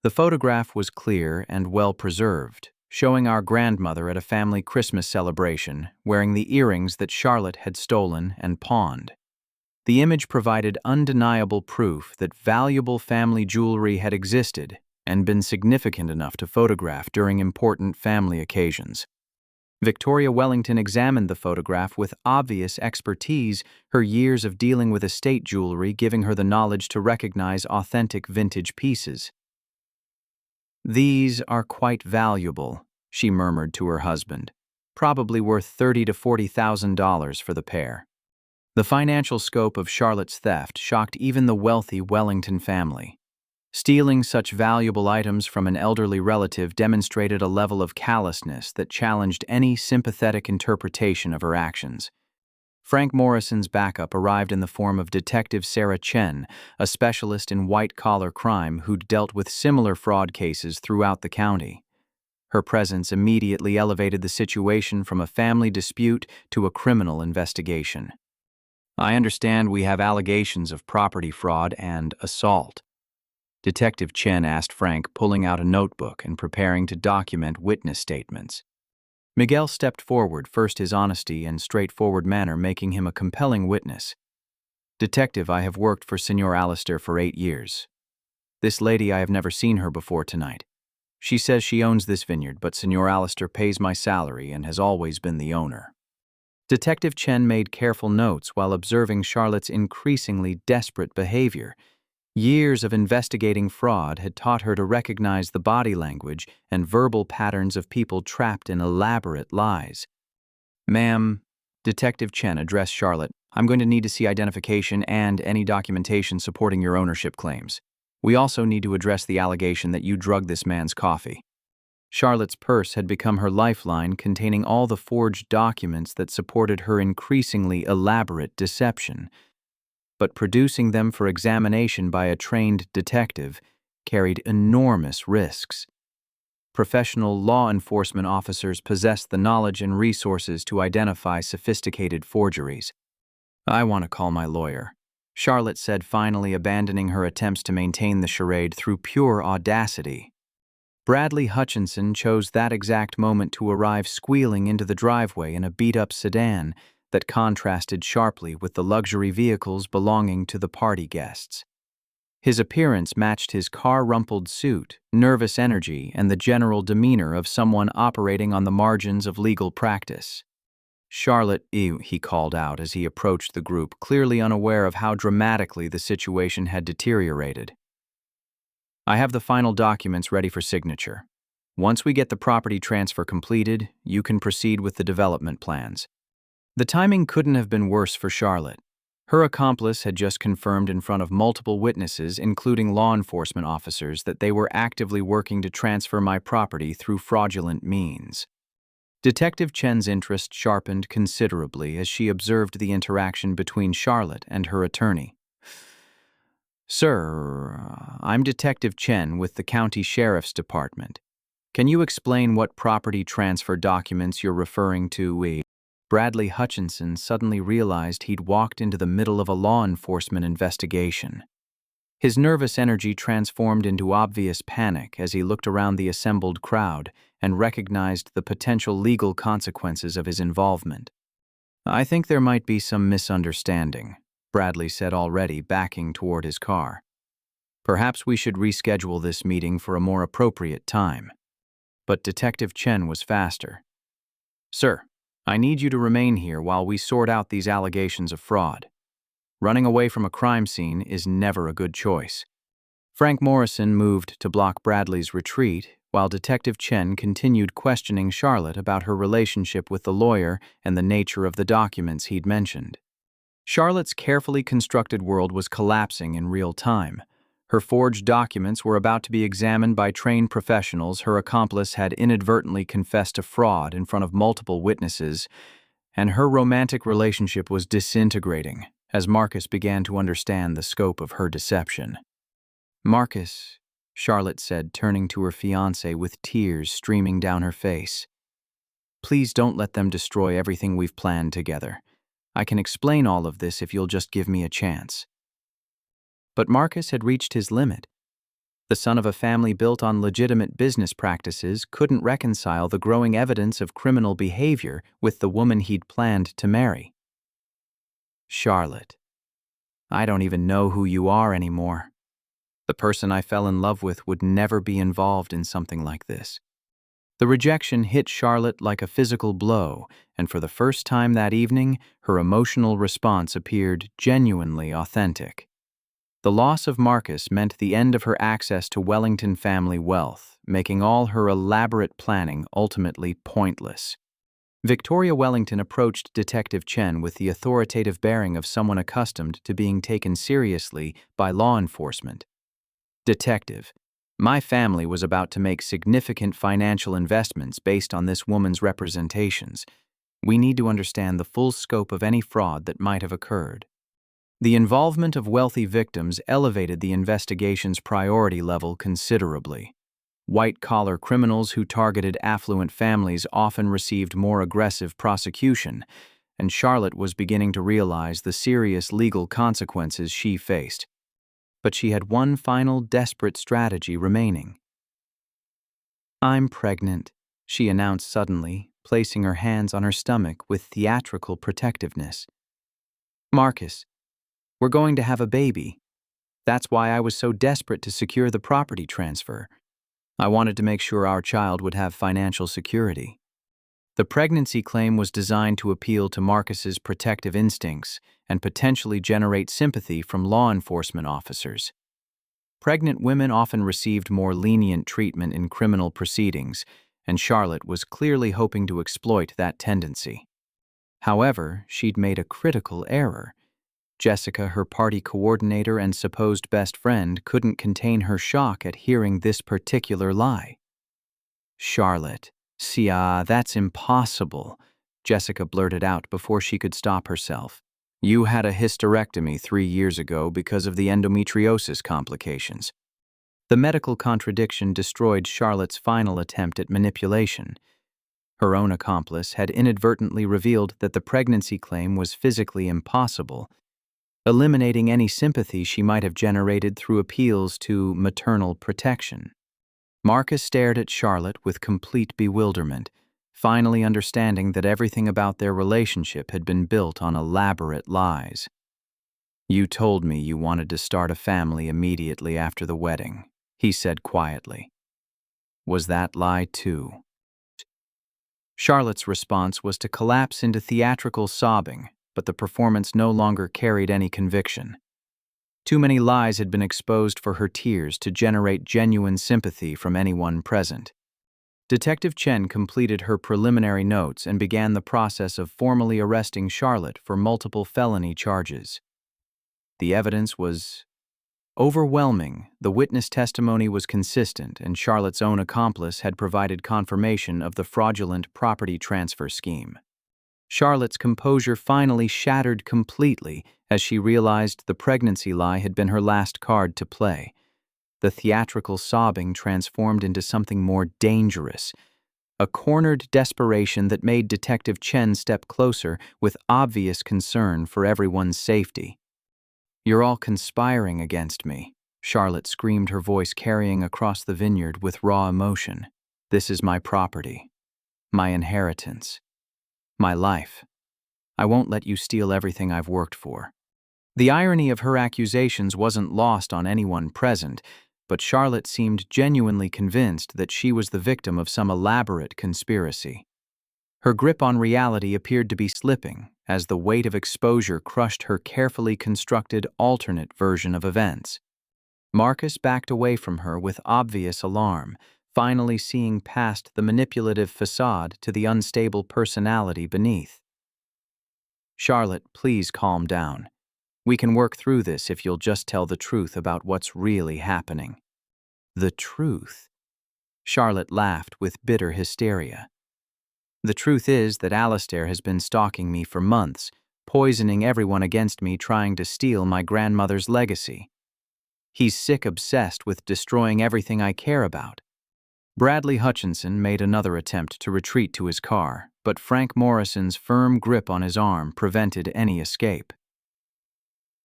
The photograph was clear and well preserved, showing our grandmother at a family Christmas celebration wearing the earrings that Charlotte had stolen and pawned. The image provided undeniable proof that valuable family jewelry had existed and been significant enough to photograph during important family occasions. Victoria Wellington examined the photograph with obvious expertise, her years of dealing with estate jewelry giving her the knowledge to recognize authentic vintage pieces. "These are quite valuable," she murmured to her husband, "probably worth $30,000 to $40,000 for the pair." The financial scope of Charlotte's theft shocked even the wealthy Wellington family. Stealing such valuable items from an elderly relative demonstrated a level of callousness that challenged any sympathetic interpretation of her actions. Frank Morrison's backup arrived in the form of Detective Sarah Chen, a specialist in white-collar crime who'd dealt with similar fraud cases throughout the county. Her presence immediately elevated the situation from a family dispute to a criminal investigation. "I understand we have allegations of property fraud and assault," Detective Chen asked Frank, pulling out a notebook and preparing to document witness statements. Miguel stepped forward, first his honesty and straightforward manner making him a compelling witness. "Detective, I have worked for Senor Alistair for 8 years. This lady, I have never seen her before tonight. She says she owns this vineyard, but Senor Alistair pays my salary and has always been the owner." Detective Chen made careful notes while observing Charlotte's increasingly desperate behavior. Years of investigating fraud had taught her to recognize the body language and verbal patterns of people trapped in elaborate lies. "Ma'am," Detective Chen addressed Charlotte, "I'm going to need to see identification and any documentation supporting your ownership claims. We also need to address the allegation that you drugged this man's coffee." Charlotte's purse had become her lifeline, containing all the forged documents that supported her increasingly elaborate deception. But producing them for examination by a trained detective carried enormous risks. Professional law enforcement officers possessed the knowledge and resources to identify sophisticated forgeries. "I want to call my lawyer," Charlotte said, finally abandoning her attempts to maintain the charade through pure audacity. Bradley Hutchinson chose that exact moment to arrive squealing into the driveway in a beat-up sedan that contrasted sharply with the luxury vehicles belonging to the party guests. His appearance matched his car-rumpled suit, nervous energy, and the general demeanor of someone operating on the margins of legal practice. "Charlotte," he called out as he approached the group, clearly unaware of how dramatically the situation had deteriorated. "I have the final documents ready for signature. Once we get the property transfer completed, you can proceed with the development plans. The timing couldn't have been worse for Charlotte. Her accomplice had just confirmed in front of multiple witnesses, including law enforcement officers, that they were actively working to transfer my property through fraudulent means. Detective Chen's interest sharpened considerably as she observed the interaction between Charlotte and her attorney. "Sir, I'm Detective Chen with the County Sheriff's Department. Can you explain what property transfer documents you're referring to?" Bradley Hutchinson suddenly realized he'd walked into the middle of a law enforcement investigation. His nervous energy transformed into obvious panic as he looked around the assembled crowd and recognized the potential legal consequences of his involvement. "I think there might be some misunderstanding," Bradley said, already backing toward his car. "Perhaps we should reschedule this meeting for a more appropriate time." But Detective Chen was faster. "Sir, I need you to remain here while we sort out these allegations of fraud. Running away from a crime scene is never a good choice." Frank Morrison moved to block Bradley's retreat, while Detective Chen continued questioning Charlotte about her relationship with the lawyer and the nature of the documents he'd mentioned. Charlotte's carefully constructed world was collapsing in real time. Her forged documents were about to be examined by trained professionals. Her accomplice had inadvertently confessed to fraud in front of multiple witnesses, and her romantic relationship was disintegrating as Marcus began to understand the scope of her deception. "Marcus," Charlotte said, turning to her fiancé with tears streaming down her face, "please don't let them destroy everything we've planned together. I can explain all of this if you'll just give me a chance." But Marcus had reached his limit. The son of a family built on legitimate business practices couldn't reconcile the growing evidence of criminal behavior with the woman he'd planned to marry. "Charlotte, I don't even know who you are anymore. The person I fell in love with would never be involved in something like this." The rejection hit Charlotte like a physical blow, and for the first time that evening, her emotional response appeared genuinely authentic. The loss of Marcus meant the end of her access to Wellington family wealth, making all her elaborate planning ultimately pointless. Victoria Wellington approached Detective Chen with the authoritative bearing of someone accustomed to being taken seriously by law enforcement. "Detective, my family was about to make significant financial investments based on this woman's representations. We need to understand the full scope of any fraud that might have occurred." The involvement of wealthy victims elevated the investigation's priority level considerably. White-collar criminals who targeted affluent families often received more aggressive prosecution, and Charlotte was beginning to realize the serious legal consequences she faced. But she had one final desperate strategy remaining. "I'm pregnant," she announced suddenly, placing her hands on her stomach with theatrical protectiveness. "Marcus, we're going to have a baby. That's why I was so desperate to secure the property transfer. I wanted to make sure our child would have financial security." The pregnancy claim was designed to appeal to Marcus's protective instincts and potentially generate sympathy from law enforcement officers. Pregnant women often received more lenient treatment in criminal proceedings, and Charlotte was clearly hoping to exploit that tendency. However, she'd made a critical error. Jessica, her party coordinator and supposed best friend, couldn't contain her shock at hearing this particular lie. "Charlotte, that's impossible," Jessica blurted out before she could stop herself. "You had a hysterectomy 3 years ago because of the endometriosis complications." The medical contradiction destroyed Charlotte's final attempt at manipulation. Her own accomplice had inadvertently revealed that the pregnancy claim was physically impossible, eliminating any sympathy she might have generated through appeals to maternal protection. Marcus stared at Charlotte with complete bewilderment, finally understanding that everything about their relationship had been built on elaborate lies. "You told me you wanted to start a family immediately after the wedding," he said quietly. "Was that lie too?" Charlotte's response was to collapse into theatrical sobbing, but the performance no longer carried any conviction. Too many lies had been exposed for her tears to generate genuine sympathy from anyone present. Detective Chen completed her preliminary notes and began the process of formally arresting Charlotte for multiple felony charges. The evidence was overwhelming. The witness testimony was consistent, and Charlotte's own accomplice had provided confirmation of the fraudulent property transfer scheme. Charlotte's composure finally shattered completely as she realized the pregnancy lie had been her last card to play. The theatrical sobbing transformed into something more dangerous, a cornered desperation that made Detective Chen step closer with obvious concern for everyone's safety. "You're all conspiring against me," Charlotte screamed, her voice carrying across the vineyard with raw emotion. "This is my property, my inheritance, my life. I won't let you steal everything I've worked for." The irony of her accusations wasn't lost on anyone present, but Charlotte seemed genuinely convinced that she was the victim of some elaborate conspiracy. Her grip on reality appeared to be slipping as the weight of exposure crushed her carefully constructed alternate version of events. Marcus backed away from her with obvious alarm, finally seeing past the manipulative facade to the unstable personality beneath. "Charlotte, please calm down. We can work through this if you'll just tell the truth about what's really happening." "The truth?" Charlotte laughed with bitter hysteria. "The truth is that Alistair has been stalking me for months, poisoning everyone against me, trying to steal my grandmother's legacy. He's sick obsessed with destroying everything I care about." Bradley Hutchinson made another attempt to retreat to his car, but Frank Morrison's firm grip on his arm prevented any escape.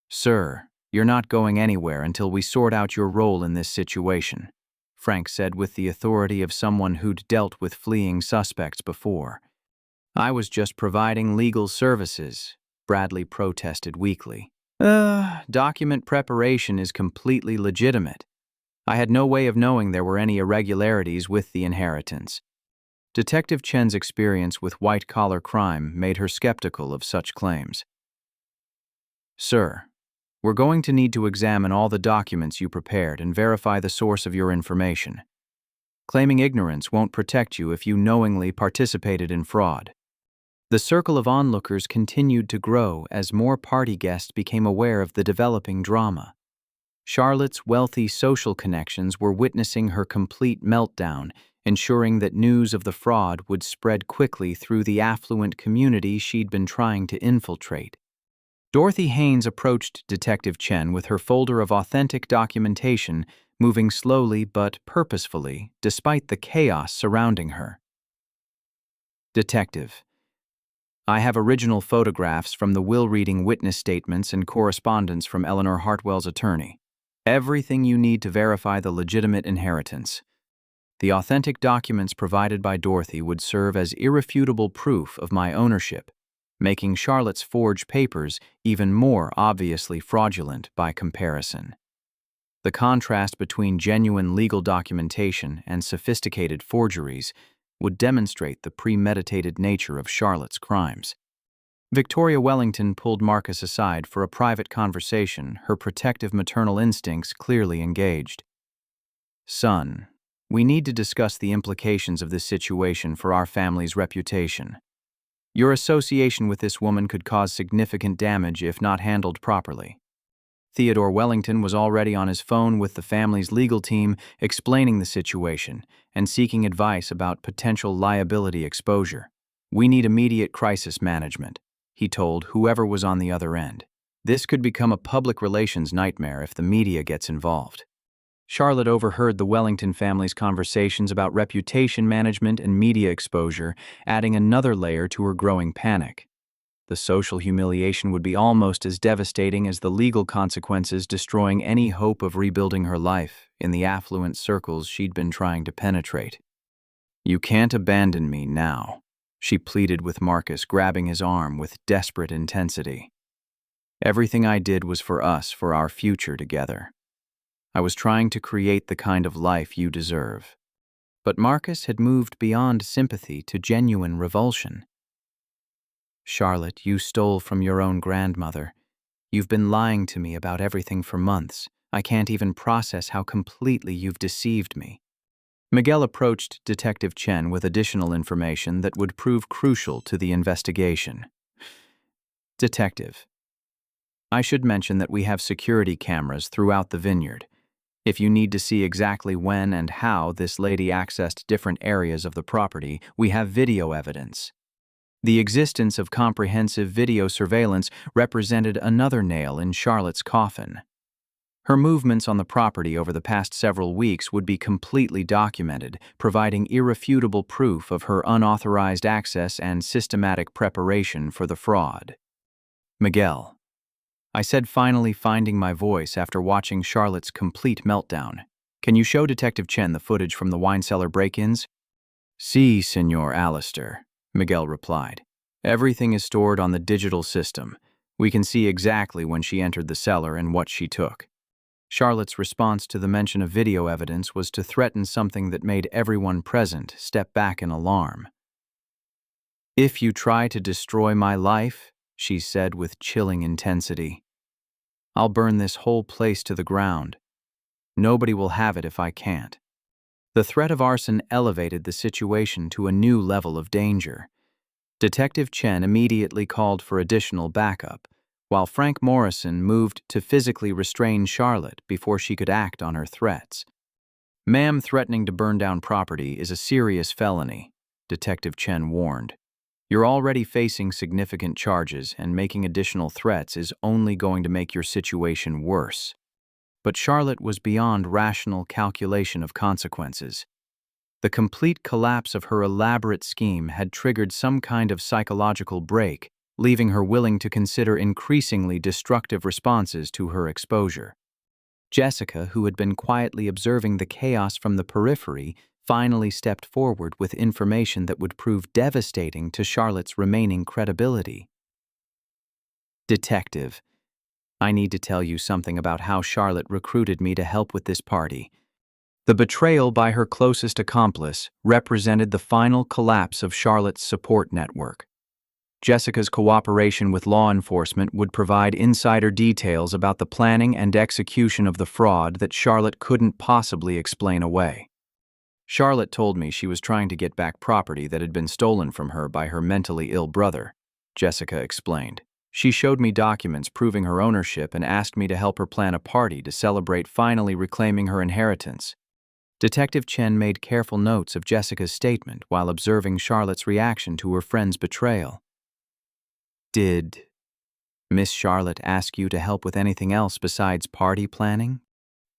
"Sir, you're not going anywhere until we sort out your role in this situation," Frank said with the authority of someone who'd dealt with fleeing suspects before. "I was just providing legal services," Bradley protested weakly. Document preparation is completely legitimate. I had no way of knowing there were any irregularities with the inheritance." Detective Chen's experience with white-collar crime made her skeptical of such claims. "Sir, we're going to need to examine all the documents you prepared and verify the source of your information. Claiming ignorance won't protect you if you knowingly participated in fraud." The circle of onlookers continued to grow as more party guests became aware of the developing drama. Charlotte's wealthy social connections were witnessing her complete meltdown, ensuring that news of the fraud would spread quickly through the affluent community she'd been trying to infiltrate. Dorothy Haynes approached Detective Chen with her folder of authentic documentation, moving slowly but purposefully, despite the chaos surrounding her. "Detective, I have original photographs from the will-reading witness statements and correspondence from Eleanor Hartwell's attorney. Everything you need to verify the legitimate inheritance. The authentic documents provided by Dorothy would serve as irrefutable proof of my ownership, making Charlotte's forged papers even more obviously fraudulent by comparison. The contrast between genuine legal documentation and sophisticated forgeries would demonstrate the premeditated nature of Charlotte's crimes." Victoria Wellington pulled Marcus aside for a private conversation, her protective maternal instincts clearly engaged. "Son, we need to discuss the implications of this situation for our family's reputation. Your association with this woman could cause significant damage if not handled properly." Theodore Wellington was already on his phone with the family's legal team, explaining the situation and seeking advice about potential liability exposure. "We need immediate crisis management," he told whoever was on the other end. "This could become a public relations nightmare if the media gets involved." Charlotte overheard the Wellington family's conversations about reputation management and media exposure, adding another layer to her growing panic. The social humiliation would be almost as devastating as the legal consequences, destroying any hope of rebuilding her life in the affluent circles she'd been trying to penetrate. "You can't abandon me now," she pleaded with Marcus, grabbing his arm with desperate intensity. "Everything I did was for us, for our future together. I was trying to create the kind of life you deserve." But Marcus had moved beyond sympathy to genuine revulsion. "Charlotte, you stole from your own grandmother. You've been lying to me about everything for months. I can't even process how completely you've deceived me." Miguel approached Detective Chen with additional information that would prove crucial to the investigation. Detective, I should mention that we have security cameras throughout the vineyard. If you need to see exactly when and how this lady accessed different areas of the property, we have video evidence. The existence of comprehensive video surveillance represented another nail in Charlotte's coffin. Her movements on the property over the past several weeks would be completely documented, providing irrefutable proof of her unauthorized access and systematic preparation for the fraud. Miguel, I said, finally finding my voice after watching Charlotte's complete meltdown. Can you show Detective Chen the footage from the wine cellar break-ins? Si, Senor Alistair, Miguel replied. Everything is stored on the digital system. We can see exactly when she entered the cellar and what she took. Charlotte's response to the mention of video evidence was to threaten something that made everyone present step back in alarm. If you try to destroy my life, she said with chilling intensity, I'll burn this whole place to the ground. Nobody will have it if I can't. The threat of arson elevated the situation to a new level of danger. Detective Chen immediately called for additional backup, while Frank Morrison moved to physically restrain Charlotte before she could act on her threats. Ma'am, threatening to burn down property is a serious felony, Detective Chen warned. You're already facing significant charges, and making additional threats is only going to make your situation worse. But Charlotte was beyond rational calculation of consequences. The complete collapse of her elaborate scheme had triggered some kind of psychological break, leaving her willing to consider increasingly destructive responses to her exposure. Jessica, who had been quietly observing the chaos from the periphery, finally stepped forward with information that would prove devastating to Charlotte's remaining credibility. Detective, I need to tell you something about how Charlotte recruited me to help with this party. The betrayal by her closest accomplice represented the final collapse of Charlotte's support network. Jessica's cooperation with law enforcement would provide insider details about the planning and execution of the fraud that Charlotte couldn't possibly explain away. Charlotte told me she was trying to get back property that had been stolen from her by her mentally ill brother, Jessica explained. She showed me documents proving her ownership and asked me to help her plan a party to celebrate finally reclaiming her inheritance. Detective Chen made careful notes of Jessica's statement while observing Charlotte's reaction to her friend's betrayal. Did Miss Charlotte ask you to help with anything else besides party planning?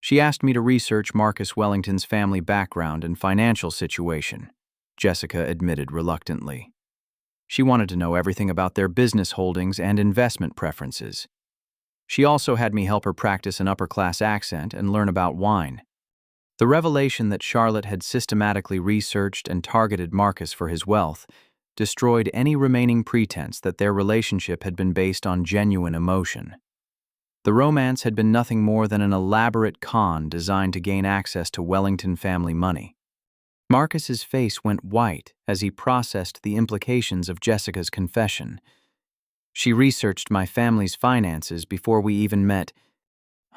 She asked me to research Marcus Wellington's family background and financial situation, Jessica admitted reluctantly. She wanted to know everything about their business holdings and investment preferences. She also had me help her practice an upper-class accent and learn about wine. The revelation that Charlotte had systematically researched and targeted Marcus for his wealth destroyed any remaining pretense that their relationship had been based on genuine emotion. The romance had been nothing more than an elaborate con designed to gain access to Wellington family money. Marcus's face went white as he processed the implications of Jessica's confession. She researched my family's finances before we even met.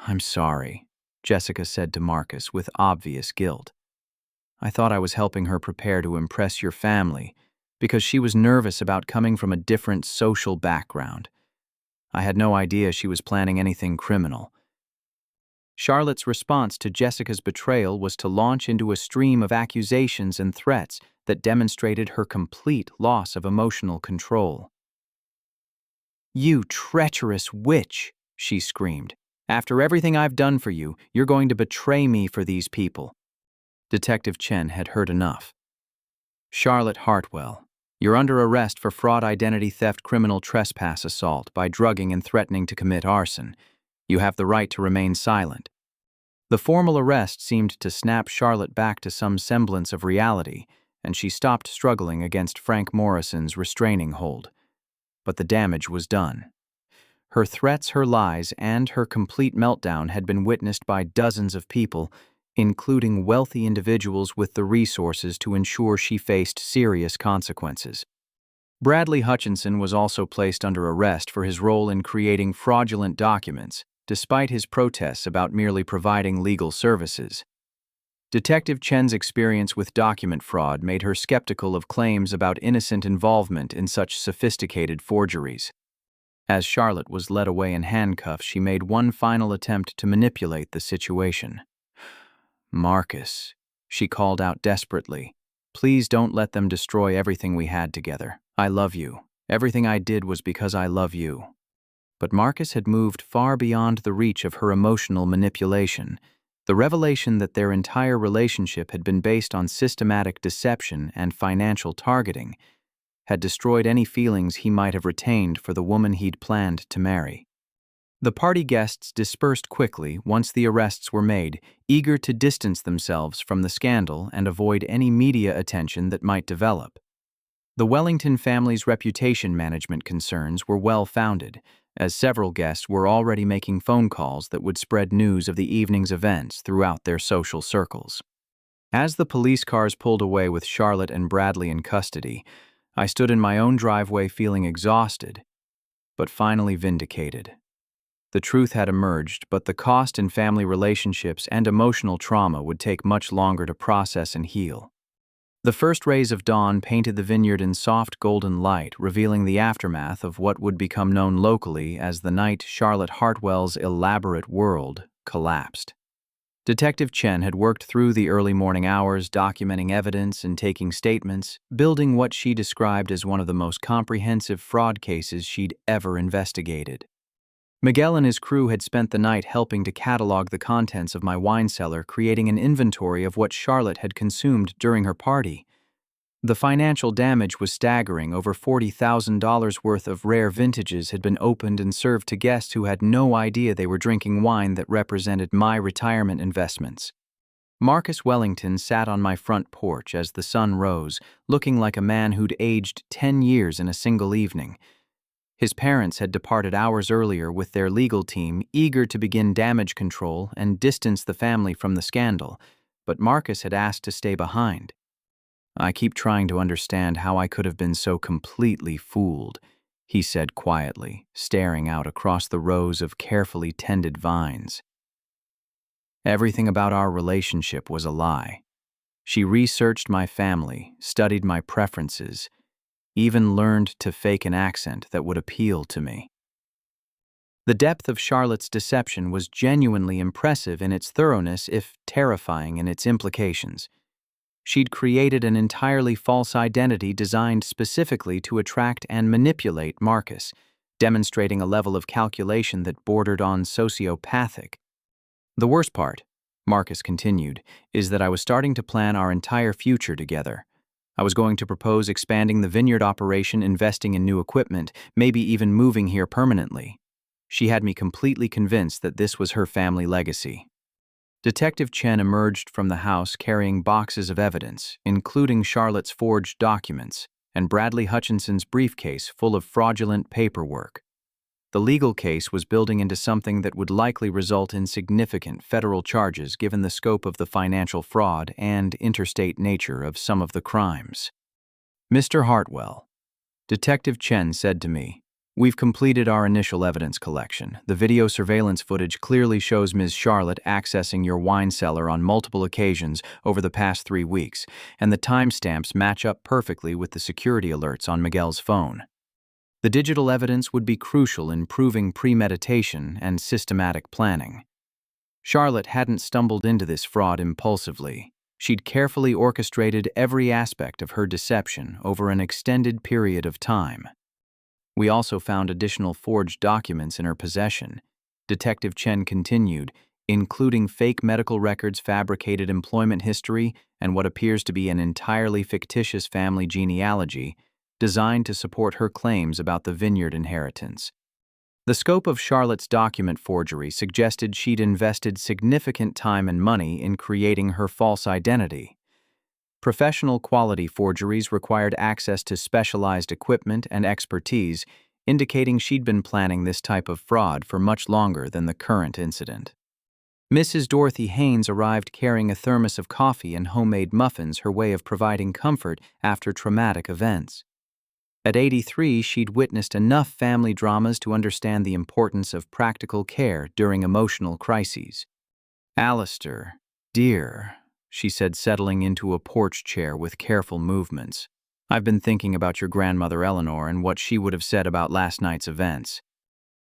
I'm sorry, Jessica said to Marcus with obvious guilt. I thought I was helping her prepare to impress your family, because she was nervous about coming from a different social background. I had no idea she was planning anything criminal. Charlotte's response to Jessica's betrayal was to launch into a stream of accusations and threats that demonstrated her complete loss of emotional control. You treacherous witch, she screamed. After everything I've done for you, you're going to betray me for these people. Detective Chen had heard enough. Charlotte Hartwell, you're under arrest for fraud, identity theft, criminal trespass, assault by drugging and threatening to commit arson. You have the right to remain silent. The formal arrest seemed to snap Charlotte back to some semblance of reality, and she stopped struggling against Frank Morrison's restraining hold. But the damage was done. Her threats, her lies, and her complete meltdown had been witnessed by dozens of people, including wealthy individuals with the resources to ensure she faced serious consequences. Bradley Hutchinson was also placed under arrest for his role in creating fraudulent documents, despite his protests about merely providing legal services. Detective Chen's experience with document fraud made her skeptical of claims about innocent involvement in such sophisticated forgeries. As Charlotte was led away in handcuffs, she made one final attempt to manipulate the situation. "Marcus," she called out desperately, "please don't let them destroy everything we had together. I love you. Everything I did was because I love you." But Marcus had moved far beyond the reach of her emotional manipulation. The revelation that their entire relationship had been based on systematic deception and financial targeting had destroyed any feelings he might have retained for the woman he'd planned to marry. The party guests dispersed quickly once the arrests were made, eager to distance themselves from the scandal and avoid any media attention that might develop. The Wellington family's reputation management concerns were well-founded, as several guests were already making phone calls that would spread news of the evening's events throughout their social circles. As the police cars pulled away with Charlotte and Bradley in custody, I stood in my own driveway feeling exhausted, but finally vindicated. The truth had emerged, but the cost in family relationships and emotional trauma would take much longer to process and heal. The first rays of dawn painted the vineyard in soft golden light, revealing the aftermath of what would become known locally as the night Charlotte Hartwell's elaborate world collapsed. Detective Chen had worked through the early morning hours, documenting evidence and taking statements, building what she described as one of the most comprehensive fraud cases she'd ever investigated. Miguel and his crew had spent the night helping to catalog the contents of my wine cellar, creating an inventory of what Charlotte had consumed during her party. The financial damage was staggering. Over $40,000 worth of rare vintages had been opened and served to guests who had no idea they were drinking wine that represented my retirement investments. Marcus Wellington sat on my front porch as the sun rose, looking like a man who'd aged 10 years in a single evening. His parents had departed hours earlier with their legal team, eager to begin damage control and distance the family from the scandal, but Marcus had asked to stay behind. "I keep trying to understand how I could have been so completely fooled," he said quietly, staring out across the rows of carefully tended vines. Everything about our relationship was a lie. She researched my family, studied my preferences, even learned to fake an accent that would appeal to me. The depth of Charlotte's deception was genuinely impressive in its thoroughness, if terrifying in its implications. She'd created an entirely false identity designed specifically to attract and manipulate Marcus, demonstrating a level of calculation that bordered on sociopathic. "The worst part," Marcus continued, "is that I was starting to plan our entire future together. I was going to propose expanding the vineyard operation, investing in new equipment, maybe even moving here permanently. She had me completely convinced that this was her family legacy." Detective Chen emerged from the house carrying boxes of evidence, including Charlotte's forged documents and Bradley Hutchinson's briefcase full of fraudulent paperwork. The legal case was building into something that would likely result in significant federal charges given the scope of the financial fraud and interstate nature of some of the crimes. "Mr. Hartwell," Detective Chen said to me, "we've completed our initial evidence collection. The video surveillance footage clearly shows Ms. Charlotte accessing your wine cellar on multiple occasions over the past 3 weeks, and the timestamps match up perfectly with the security alerts on Miguel's phone. The digital evidence would be crucial in proving premeditation and systematic planning. Charlotte hadn't stumbled into this fraud impulsively. She'd carefully orchestrated every aspect of her deception over an extended period of time. We also found additional forged documents in her possession," Detective Chen continued, "including fake medical records, fabricated employment history, and what appears to be an entirely fictitious family genealogy designed to support her claims about the vineyard inheritance." The scope of Charlotte's document forgery suggested she'd invested significant time and money in creating her false identity. Professional quality forgeries required access to specialized equipment and expertise, indicating she'd been planning this type of fraud for much longer than the current incident. Mrs. Dorothy Haynes arrived carrying a thermos of coffee and homemade muffins, her way of providing comfort after traumatic events. At 83, she'd witnessed enough family dramas to understand the importance of practical care during emotional crises. "Alistair, dear," she said, settling into a porch chair with careful movements. "I've been thinking about your grandmother Eleanor and what she would have said about last night's events."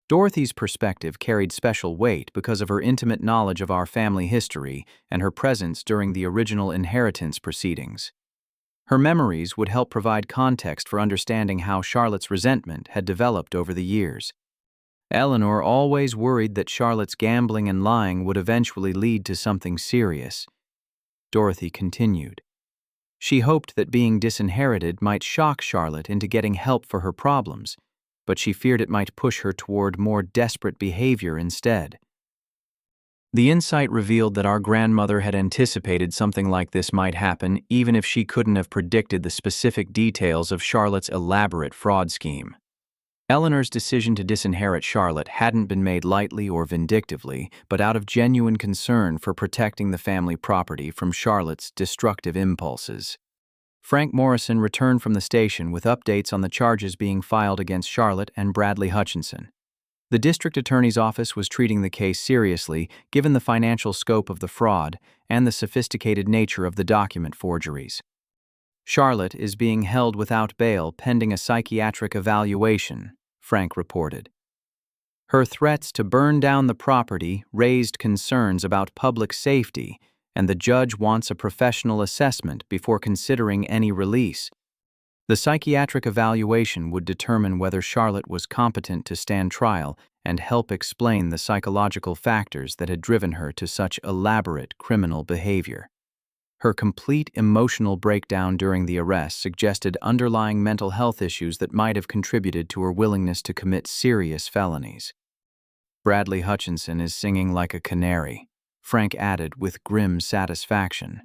Dorothy's perspective carried special weight because of her intimate knowledge of our family history and her presence during the original inheritance proceedings. Her memories would help provide context for understanding how Charlotte's resentment had developed over the years. Eleanor always worried that Charlotte's gambling and lying would eventually lead to something serious. Dorothy continued. She hoped that being disinherited might shock Charlotte into getting help for her problems, but she feared it might push her toward more desperate behavior instead. The insight revealed that our grandmother had anticipated something like this might happen, even if she couldn't have predicted the specific details of Charlotte's elaborate fraud scheme. Eleanor's decision to disinherit Charlotte hadn't been made lightly or vindictively, but out of genuine concern for protecting the family property from Charlotte's destructive impulses. Frank Morrison returned from the station with updates on the charges being filed against Charlotte and Bradley Hutchinson. The district attorney's office was treating the case seriously, given the financial scope of the fraud and the sophisticated nature of the document forgeries. Charlotte is being held without bail pending a psychiatric evaluation, Frank reported. Her threats to burn down the property raised concerns about public safety, and the judge wants a professional assessment before considering any release. The psychiatric evaluation would determine whether Charlotte was competent to stand trial and help explain the psychological factors that had driven her to such elaborate criminal behavior. Her complete emotional breakdown during the arrest suggested underlying mental health issues that might have contributed to her willingness to commit serious felonies. Bradley Hutchinson is singing like a canary, Frank added with grim satisfaction.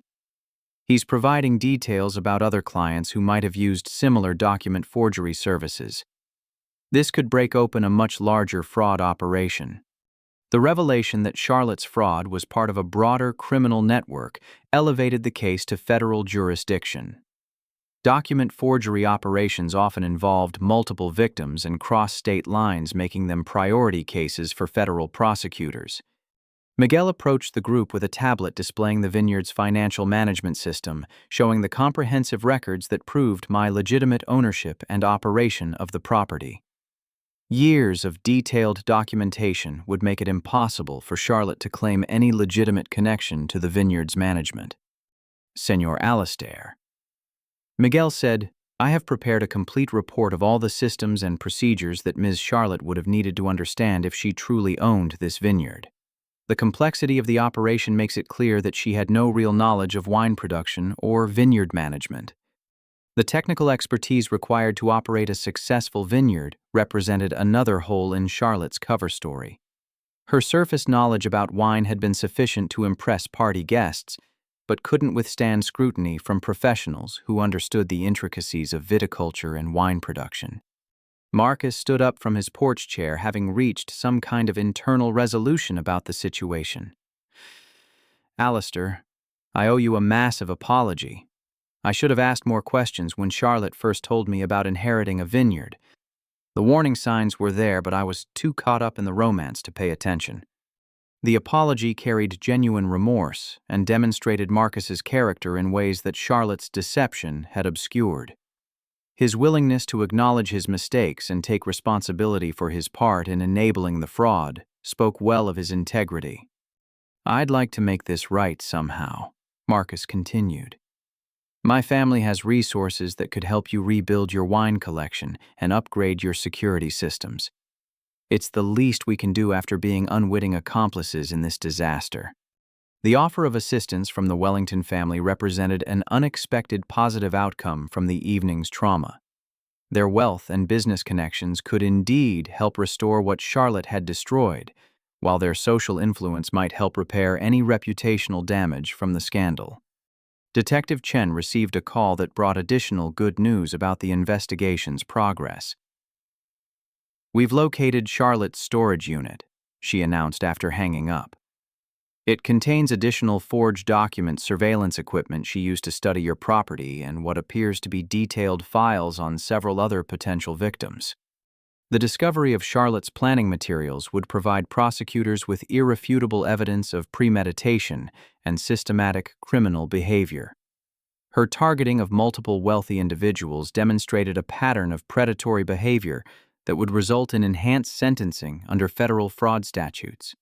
He's providing details about other clients who might have used similar document forgery services. This could break open a much larger fraud operation. The revelation that Charlotte's fraud was part of a broader criminal network elevated the case to federal jurisdiction. Document forgery operations often involved multiple victims and crossed state lines, making them priority cases for federal prosecutors. Miguel approached the group with a tablet displaying the vineyard's financial management system, showing the comprehensive records that proved my legitimate ownership and operation of the property. Years of detailed documentation would make it impossible for Charlotte to claim any legitimate connection to the vineyard's management. Senor Alastair. Miguel said, "I have prepared a complete report of all the systems and procedures that Ms. Charlotte would have needed to understand if she truly owned this vineyard. The complexity of the operation makes it clear that she had no real knowledge of wine production or vineyard management. The technical expertise required to operate a successful vineyard represented another hole in Charlotte's cover story. Her surface knowledge about wine had been sufficient to impress party guests, but couldn't withstand scrutiny from professionals who understood the intricacies of viticulture and wine production." Marcus stood up from his porch chair, having reached some kind of internal resolution about the situation. "Alistair, I owe you a massive apology. I should have asked more questions when Charlotte first told me about inheriting a vineyard. The warning signs were there, but I was too caught up in the romance to pay attention." The apology carried genuine remorse and demonstrated Marcus's character in ways that Charlotte's deception had obscured. His willingness to acknowledge his mistakes and take responsibility for his part in enabling the fraud spoke well of his integrity. "I'd like to make this right somehow," Marcus continued. "My family has resources that could help you rebuild your wine collection and upgrade your security systems. It's the least we can do after being unwitting accomplices in this disaster." The offer of assistance from the Wellington family represented an unexpected positive outcome from the evening's trauma. Their wealth and business connections could indeed help restore what Charlotte had destroyed, while their social influence might help repair any reputational damage from the scandal. Detective Chen received a call that brought additional good news about the investigation's progress. "We've located Charlotte's storage unit," she announced after hanging up. "It contains additional forged document surveillance equipment she used to study your property and what appears to be detailed files on several other potential victims." The discovery of Charlotte's planning materials would provide prosecutors with irrefutable evidence of premeditation and systematic criminal behavior. Her targeting of multiple wealthy individuals demonstrated a pattern of predatory behavior that would result in enhanced sentencing under federal fraud statutes.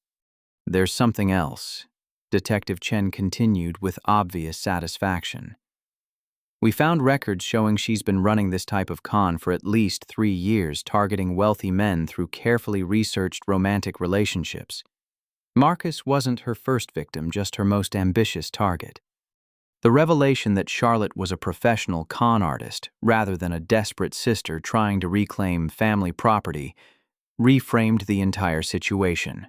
"There's something else," Detective Chen continued with obvious satisfaction. "We found records showing she's been running this type of con for at least 3 years, targeting wealthy men through carefully researched romantic relationships. Marcus wasn't her first victim, just her most ambitious target." The revelation that Charlotte was a professional con artist, rather than a desperate sister trying to reclaim family property, reframed the entire situation.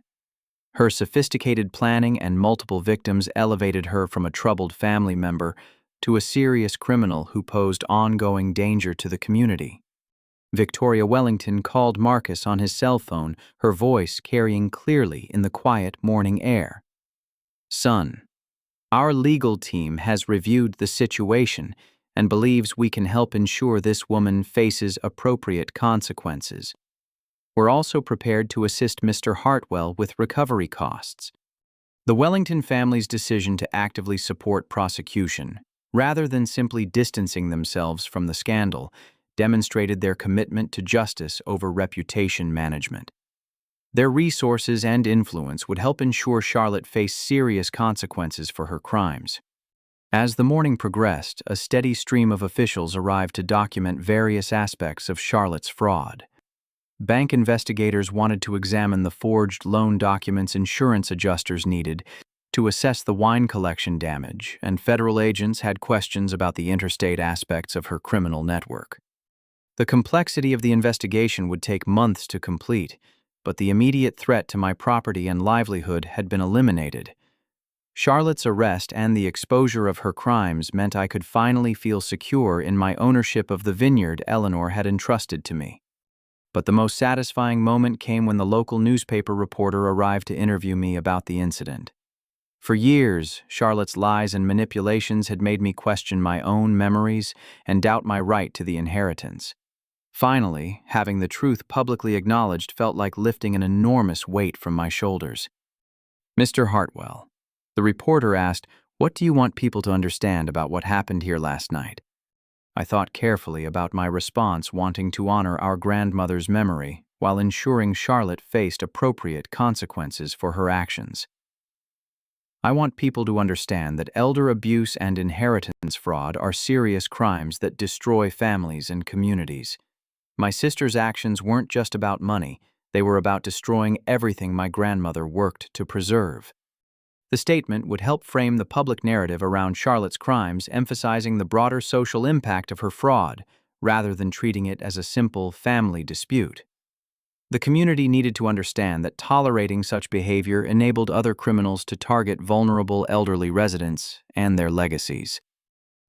Her sophisticated planning and multiple victims elevated her from a troubled family member to a serious criminal who posed ongoing danger to the community. Victoria Wellington called Marcus on his cell phone, her voice carrying clearly in the quiet morning air. "Son, our legal team has reviewed the situation and believes we can help ensure this woman faces appropriate consequences. We're also prepared to assist Mr. Hartwell with recovery costs." The Wellington family's decision to actively support prosecution, rather than simply distancing themselves from the scandal, demonstrated their commitment to justice over reputation management. Their resources and influence would help ensure Charlotte faced serious consequences for her crimes. As the morning progressed, a steady stream of officials arrived to document various aspects of Charlotte's fraud. Bank investigators wanted to examine the forged loan documents insurance adjusters needed to assess the wine collection damage, and federal agents had questions about the interstate aspects of her criminal network. The complexity of the investigation would take months to complete, but the immediate threat to my property and livelihood had been eliminated. Charlotte's arrest and the exposure of her crimes meant I could finally feel secure in my ownership of the vineyard Eleanor had entrusted to me. But the most satisfying moment came when the local newspaper reporter arrived to interview me about the incident. For years, Charlotte's lies and manipulations had made me question my own memories and doubt my right to the inheritance. Finally, having the truth publicly acknowledged felt like lifting an enormous weight from my shoulders. "Mr. Hartwell," the reporter asked, "what do you want people to understand about what happened here last night?" I thought carefully about my response, wanting to honor our grandmother's memory while ensuring Charlotte faced appropriate consequences for her actions. "I want people to understand that elder abuse and inheritance fraud are serious crimes that destroy families and communities. My sister's actions weren't just about money, they were about destroying everything my grandmother worked to preserve." The statement would help frame the public narrative around Charlotte's crimes, emphasizing the broader social impact of her fraud, rather than treating it as a simple family dispute. The community needed to understand that tolerating such behavior enabled other criminals to target vulnerable elderly residents and their legacies.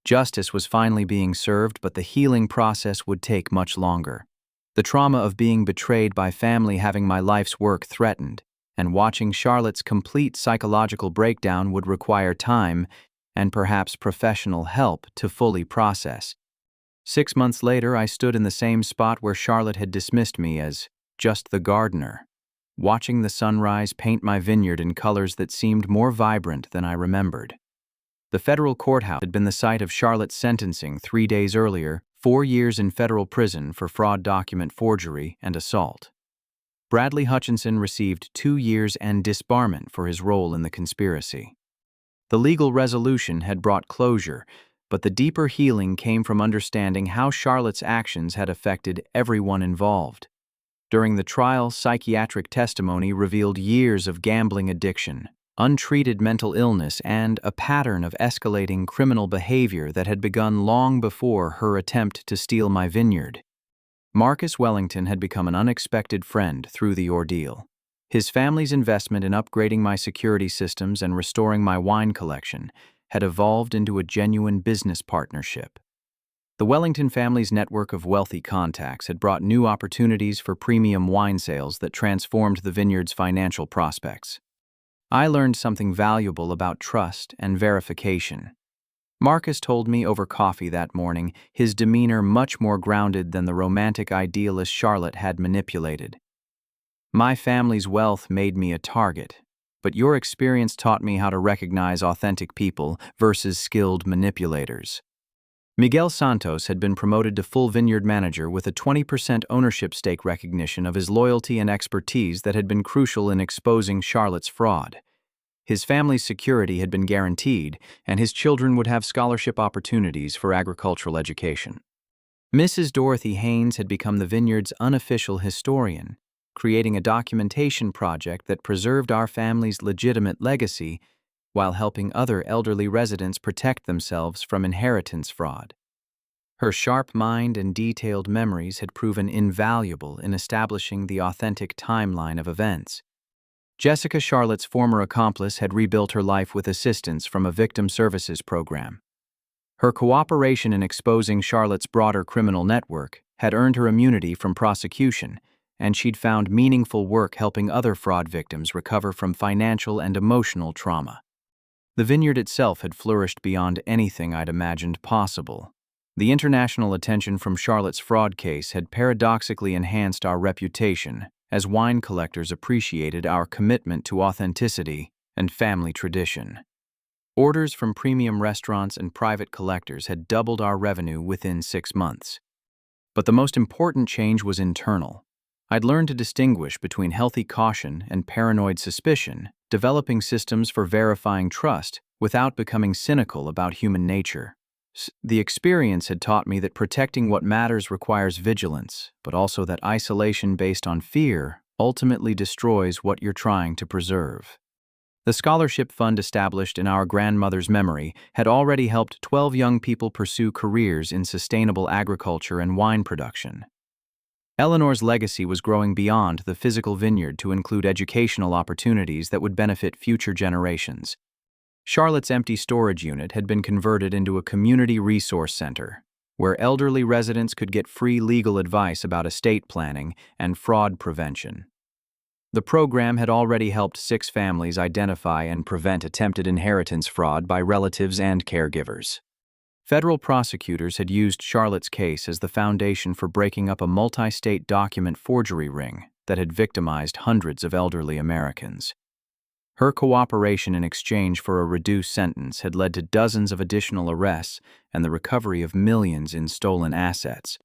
Justice was finally being served, but the healing process would take much longer. The trauma of being betrayed by family, having my life's work threatened, and watching Charlotte's complete psychological breakdown would require time and perhaps professional help to fully process. 6 months later, I stood in the same spot where Charlotte had dismissed me as just the gardener, watching the sunrise paint my vineyard in colors that seemed more vibrant than I remembered. The federal courthouse had been the site of Charlotte's sentencing 3 days earlier, 4 years in federal prison for fraud document forgery and assault. Bradley Hutchinson received 2 years and disbarment for his role in the conspiracy. The legal resolution had brought closure, but the deeper healing came from understanding how Charlotte's actions had affected everyone involved. During the trial, psychiatric testimony revealed years of gambling addiction, untreated mental illness, and a pattern of escalating criminal behavior that had begun long before her attempt to steal my vineyard. Marcus Wellington had become an unexpected friend through the ordeal. His family's investment in upgrading my security systems and restoring my wine collection had evolved into a genuine business partnership. The Wellington family's network of wealthy contacts had brought new opportunities for premium wine sales that transformed the vineyard's financial prospects. I learned something valuable about trust and verification. Marcus told me over coffee that morning, his demeanor much more grounded than the romantic idealist Charlotte had manipulated. My family's wealth made me a target, but your experience taught me how to recognize authentic people versus skilled manipulators. Miguel Santos had been promoted to full vineyard manager with a 20% ownership stake, recognition of his loyalty and expertise that had been crucial in exposing Charlotte's fraud. His family's security had been guaranteed, and his children would have scholarship opportunities for agricultural education. Mrs. Dorothy Haynes had become the vineyard's unofficial historian, creating a documentation project that preserved our family's legitimate legacy while helping other elderly residents protect themselves from inheritance fraud. Her sharp mind and detailed memories had proven invaluable in establishing the authentic timeline of events. Jessica, Charlotte's former accomplice, had rebuilt her life with assistance from a victim services program. Her cooperation in exposing Charlotte's broader criminal network had earned her immunity from prosecution, and she'd found meaningful work helping other fraud victims recover from financial and emotional trauma. The vineyard itself had flourished beyond anything I'd imagined possible. The international attention from Charlotte's fraud case had paradoxically enhanced our reputation, as wine collectors appreciated our commitment to authenticity and family tradition. Orders from premium restaurants and private collectors had doubled our revenue within 6 months. But the most important change was internal. I'd learned to distinguish between healthy caution and paranoid suspicion, developing systems for verifying trust without becoming cynical about human nature. The experience had taught me that protecting what matters requires vigilance, but also that isolation based on fear ultimately destroys what you're trying to preserve. The scholarship fund established in our grandmother's memory had already helped 12 young people pursue careers in sustainable agriculture and wine production. Eleanor's legacy was growing beyond the physical vineyard to include educational opportunities that would benefit future generations. Charlotte's empty storage unit had been converted into a community resource center, where elderly residents could get free legal advice about estate planning and fraud prevention. The program had already helped 6 families identify and prevent attempted inheritance fraud by relatives and caregivers. Federal prosecutors had used Charlotte's case as the foundation for breaking up a multi-state document forgery ring that had victimized hundreds of elderly Americans. Her cooperation in exchange for a reduced sentence had led to dozens of additional arrests and the recovery of millions in stolen assets.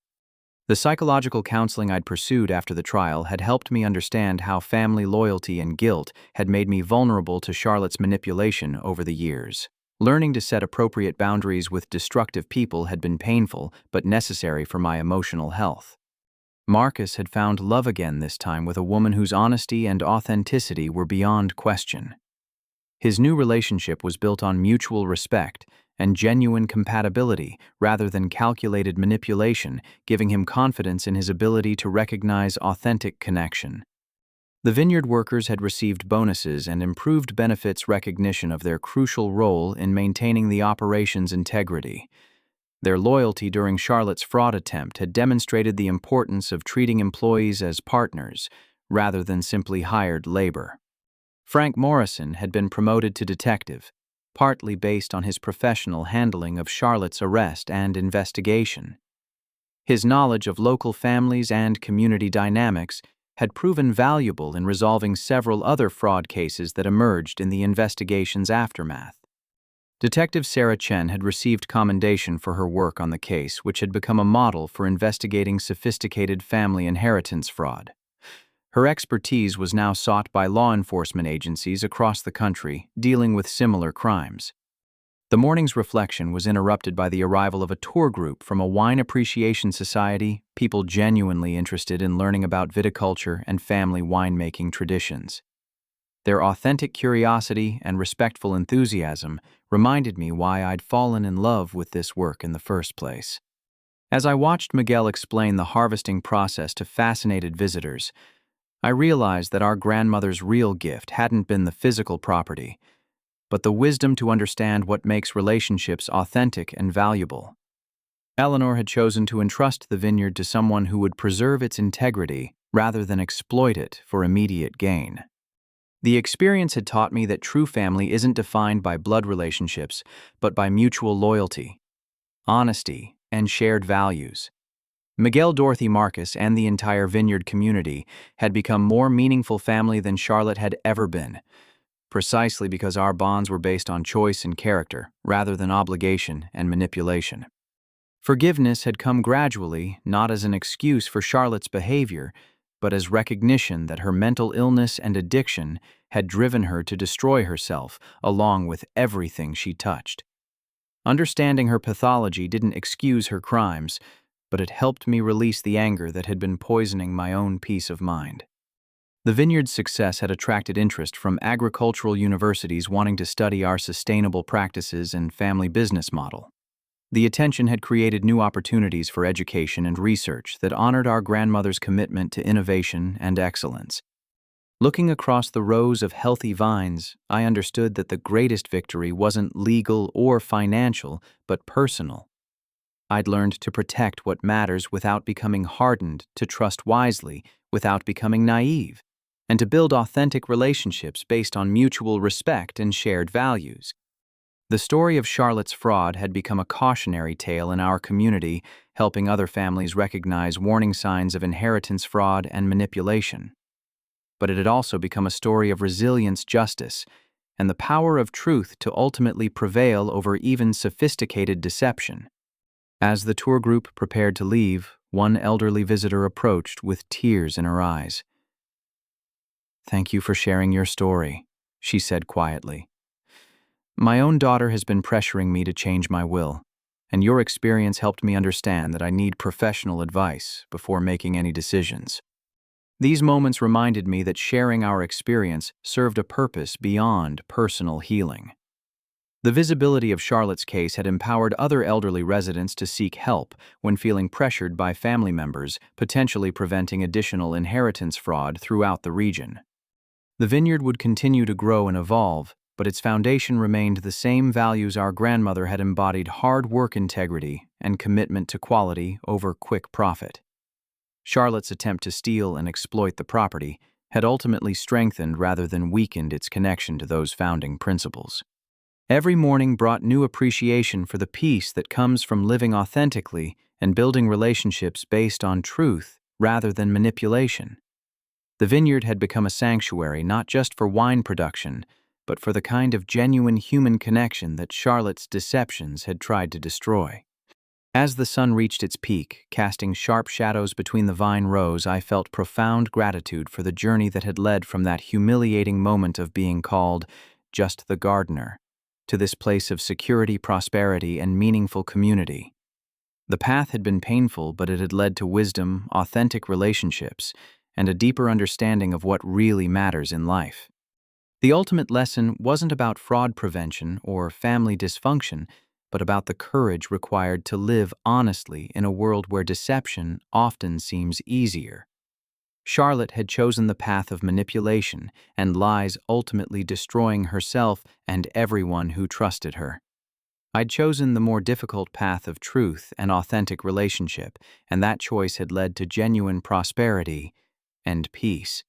The psychological counseling I'd pursued after the trial had helped me understand how family loyalty and guilt had made me vulnerable to Charlotte's manipulation over the years. Learning to set appropriate boundaries with destructive people had been painful but necessary for my emotional health. Marcus had found love again, this time with a woman whose honesty and authenticity were beyond question. His new relationship was built on mutual respect and genuine compatibility rather than calculated manipulation, giving him confidence in his ability to recognize authentic connection. The vineyard workers had received bonuses and improved benefits recognition of their crucial role in maintaining the operation's integrity. Their loyalty during Charlotte's fraud attempt had demonstrated the importance of treating employees as partners rather than simply hired labor. Frank Morrison had been promoted to detective, partly based on his professional handling of Charlotte's arrest and investigation. His knowledge of local families and community dynamics had proven valuable in resolving several other fraud cases that emerged in the investigation's aftermath. Detective Sarah Chen had received commendation for her work on the case, which had become a model for investigating sophisticated family inheritance fraud. Her expertise was now sought by law enforcement agencies across the country dealing with similar crimes. The morning's reflection was interrupted by the arrival of a tour group from a wine appreciation society, people genuinely interested in learning about viticulture and family winemaking traditions. Their authentic curiosity and respectful enthusiasm reminded me why I'd fallen in love with this work in the first place. As I watched Miguel explain the harvesting process to fascinated visitors, I realized that our grandmother's real gift hadn't been the physical property, but the wisdom to understand what makes relationships authentic and valuable. Eleanor had chosen to entrust the vineyard to someone who would preserve its integrity rather than exploit it for immediate gain. The experience had taught me that true family isn't defined by blood relationships, but by mutual loyalty, honesty, and shared values. Miguel Dorothy Marcus and the entire Vineyard community had become more meaningful family than Charlotte had ever been, precisely because our bonds were based on choice and character, rather than obligation and manipulation. Forgiveness had come gradually, not as an excuse for Charlotte's behavior, but as recognition that her mental illness and addiction had driven her to destroy herself, along with everything she touched. Understanding her pathology didn't excuse her crimes, but it helped me release the anger that had been poisoning my own peace of mind. The Vineyard's success had attracted interest from agricultural universities wanting to study our sustainable practices and family business model. The attention had created new opportunities for education and research that honored our grandmother's commitment to innovation and excellence. Looking across the rows of healthy vines, I understood that the greatest victory wasn't legal or financial, but personal. I'd learned to protect what matters without becoming hardened, to trust wisely without becoming naive, and to build authentic relationships based on mutual respect and shared values. The story of Charlotte's fraud had become a cautionary tale in our community, helping other families recognize warning signs of inheritance fraud and manipulation. But it had also become a story of resilience, justice, and the power of truth to ultimately prevail over even sophisticated deception. As the tour group prepared to leave, one elderly visitor approached with tears in her eyes. "Thank you for sharing your story," she said quietly. "My own daughter has been pressuring me to change my will, and your experience helped me understand that I need professional advice before making any decisions." These moments reminded me that sharing our experience served a purpose beyond personal healing. The visibility of Charlotte's case had empowered other elderly residents to seek help when feeling pressured by family members, potentially preventing additional inheritance fraud throughout the region. The Vineyard would continue to grow and evolve, but its foundation remained the same values our grandmother had embodied: hard work, integrity, and commitment to quality over quick profit. Charlotte's attempt to steal and exploit the property had ultimately strengthened rather than weakened its connection to those founding principles. Every morning brought new appreciation for the peace that comes from living authentically and building relationships based on truth rather than manipulation. The Vineyard had become a sanctuary not just for wine production, but for the kind of genuine human connection that Charlotte's deceptions had tried to destroy. As the sun reached its peak, casting sharp shadows between the vine rows, I felt profound gratitude for the journey that had led from that humiliating moment of being called just the gardener to this place of security, prosperity, and meaningful community. The path had been painful, but it had led to wisdom, authentic relationships, and a deeper understanding of what really matters in life. The ultimate lesson wasn't about fraud prevention or family dysfunction, but about the courage required to live honestly in a world where deception often seems easier. Charlotte had chosen the path of manipulation and lies, ultimately destroying herself and everyone who trusted her. I'd chosen the more difficult path of truth and authentic relationship, and that choice had led to genuine prosperity and peace.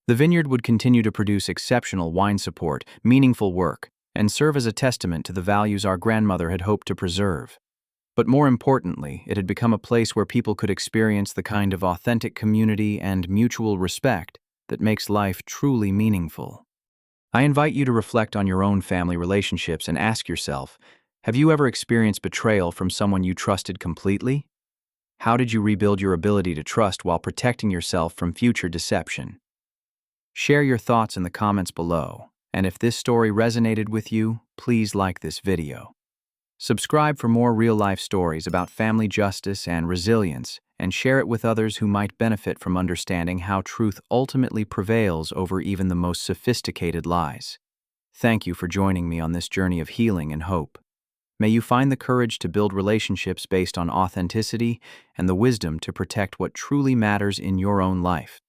The Vineyard would continue to produce exceptional wine support, meaningful work, and serve as a testament to the values our grandmother had hoped to preserve. But more importantly, it had become a place where people could experience the kind of authentic community and mutual respect that makes life truly meaningful. I invite you to reflect on your own family relationships and ask yourself, have you ever experienced betrayal from someone you trusted completely? How did you rebuild your ability to trust while protecting yourself from future deception? Share your thoughts in the comments below, and if this story resonated with you, please like this video. Subscribe for more real-life stories about family justice and resilience, and share it with others who might benefit from understanding how truth ultimately prevails over even the most sophisticated lies. Thank you for joining me on this journey of healing and hope. May you find the courage to build relationships based on authenticity and the wisdom to protect what truly matters in your own life.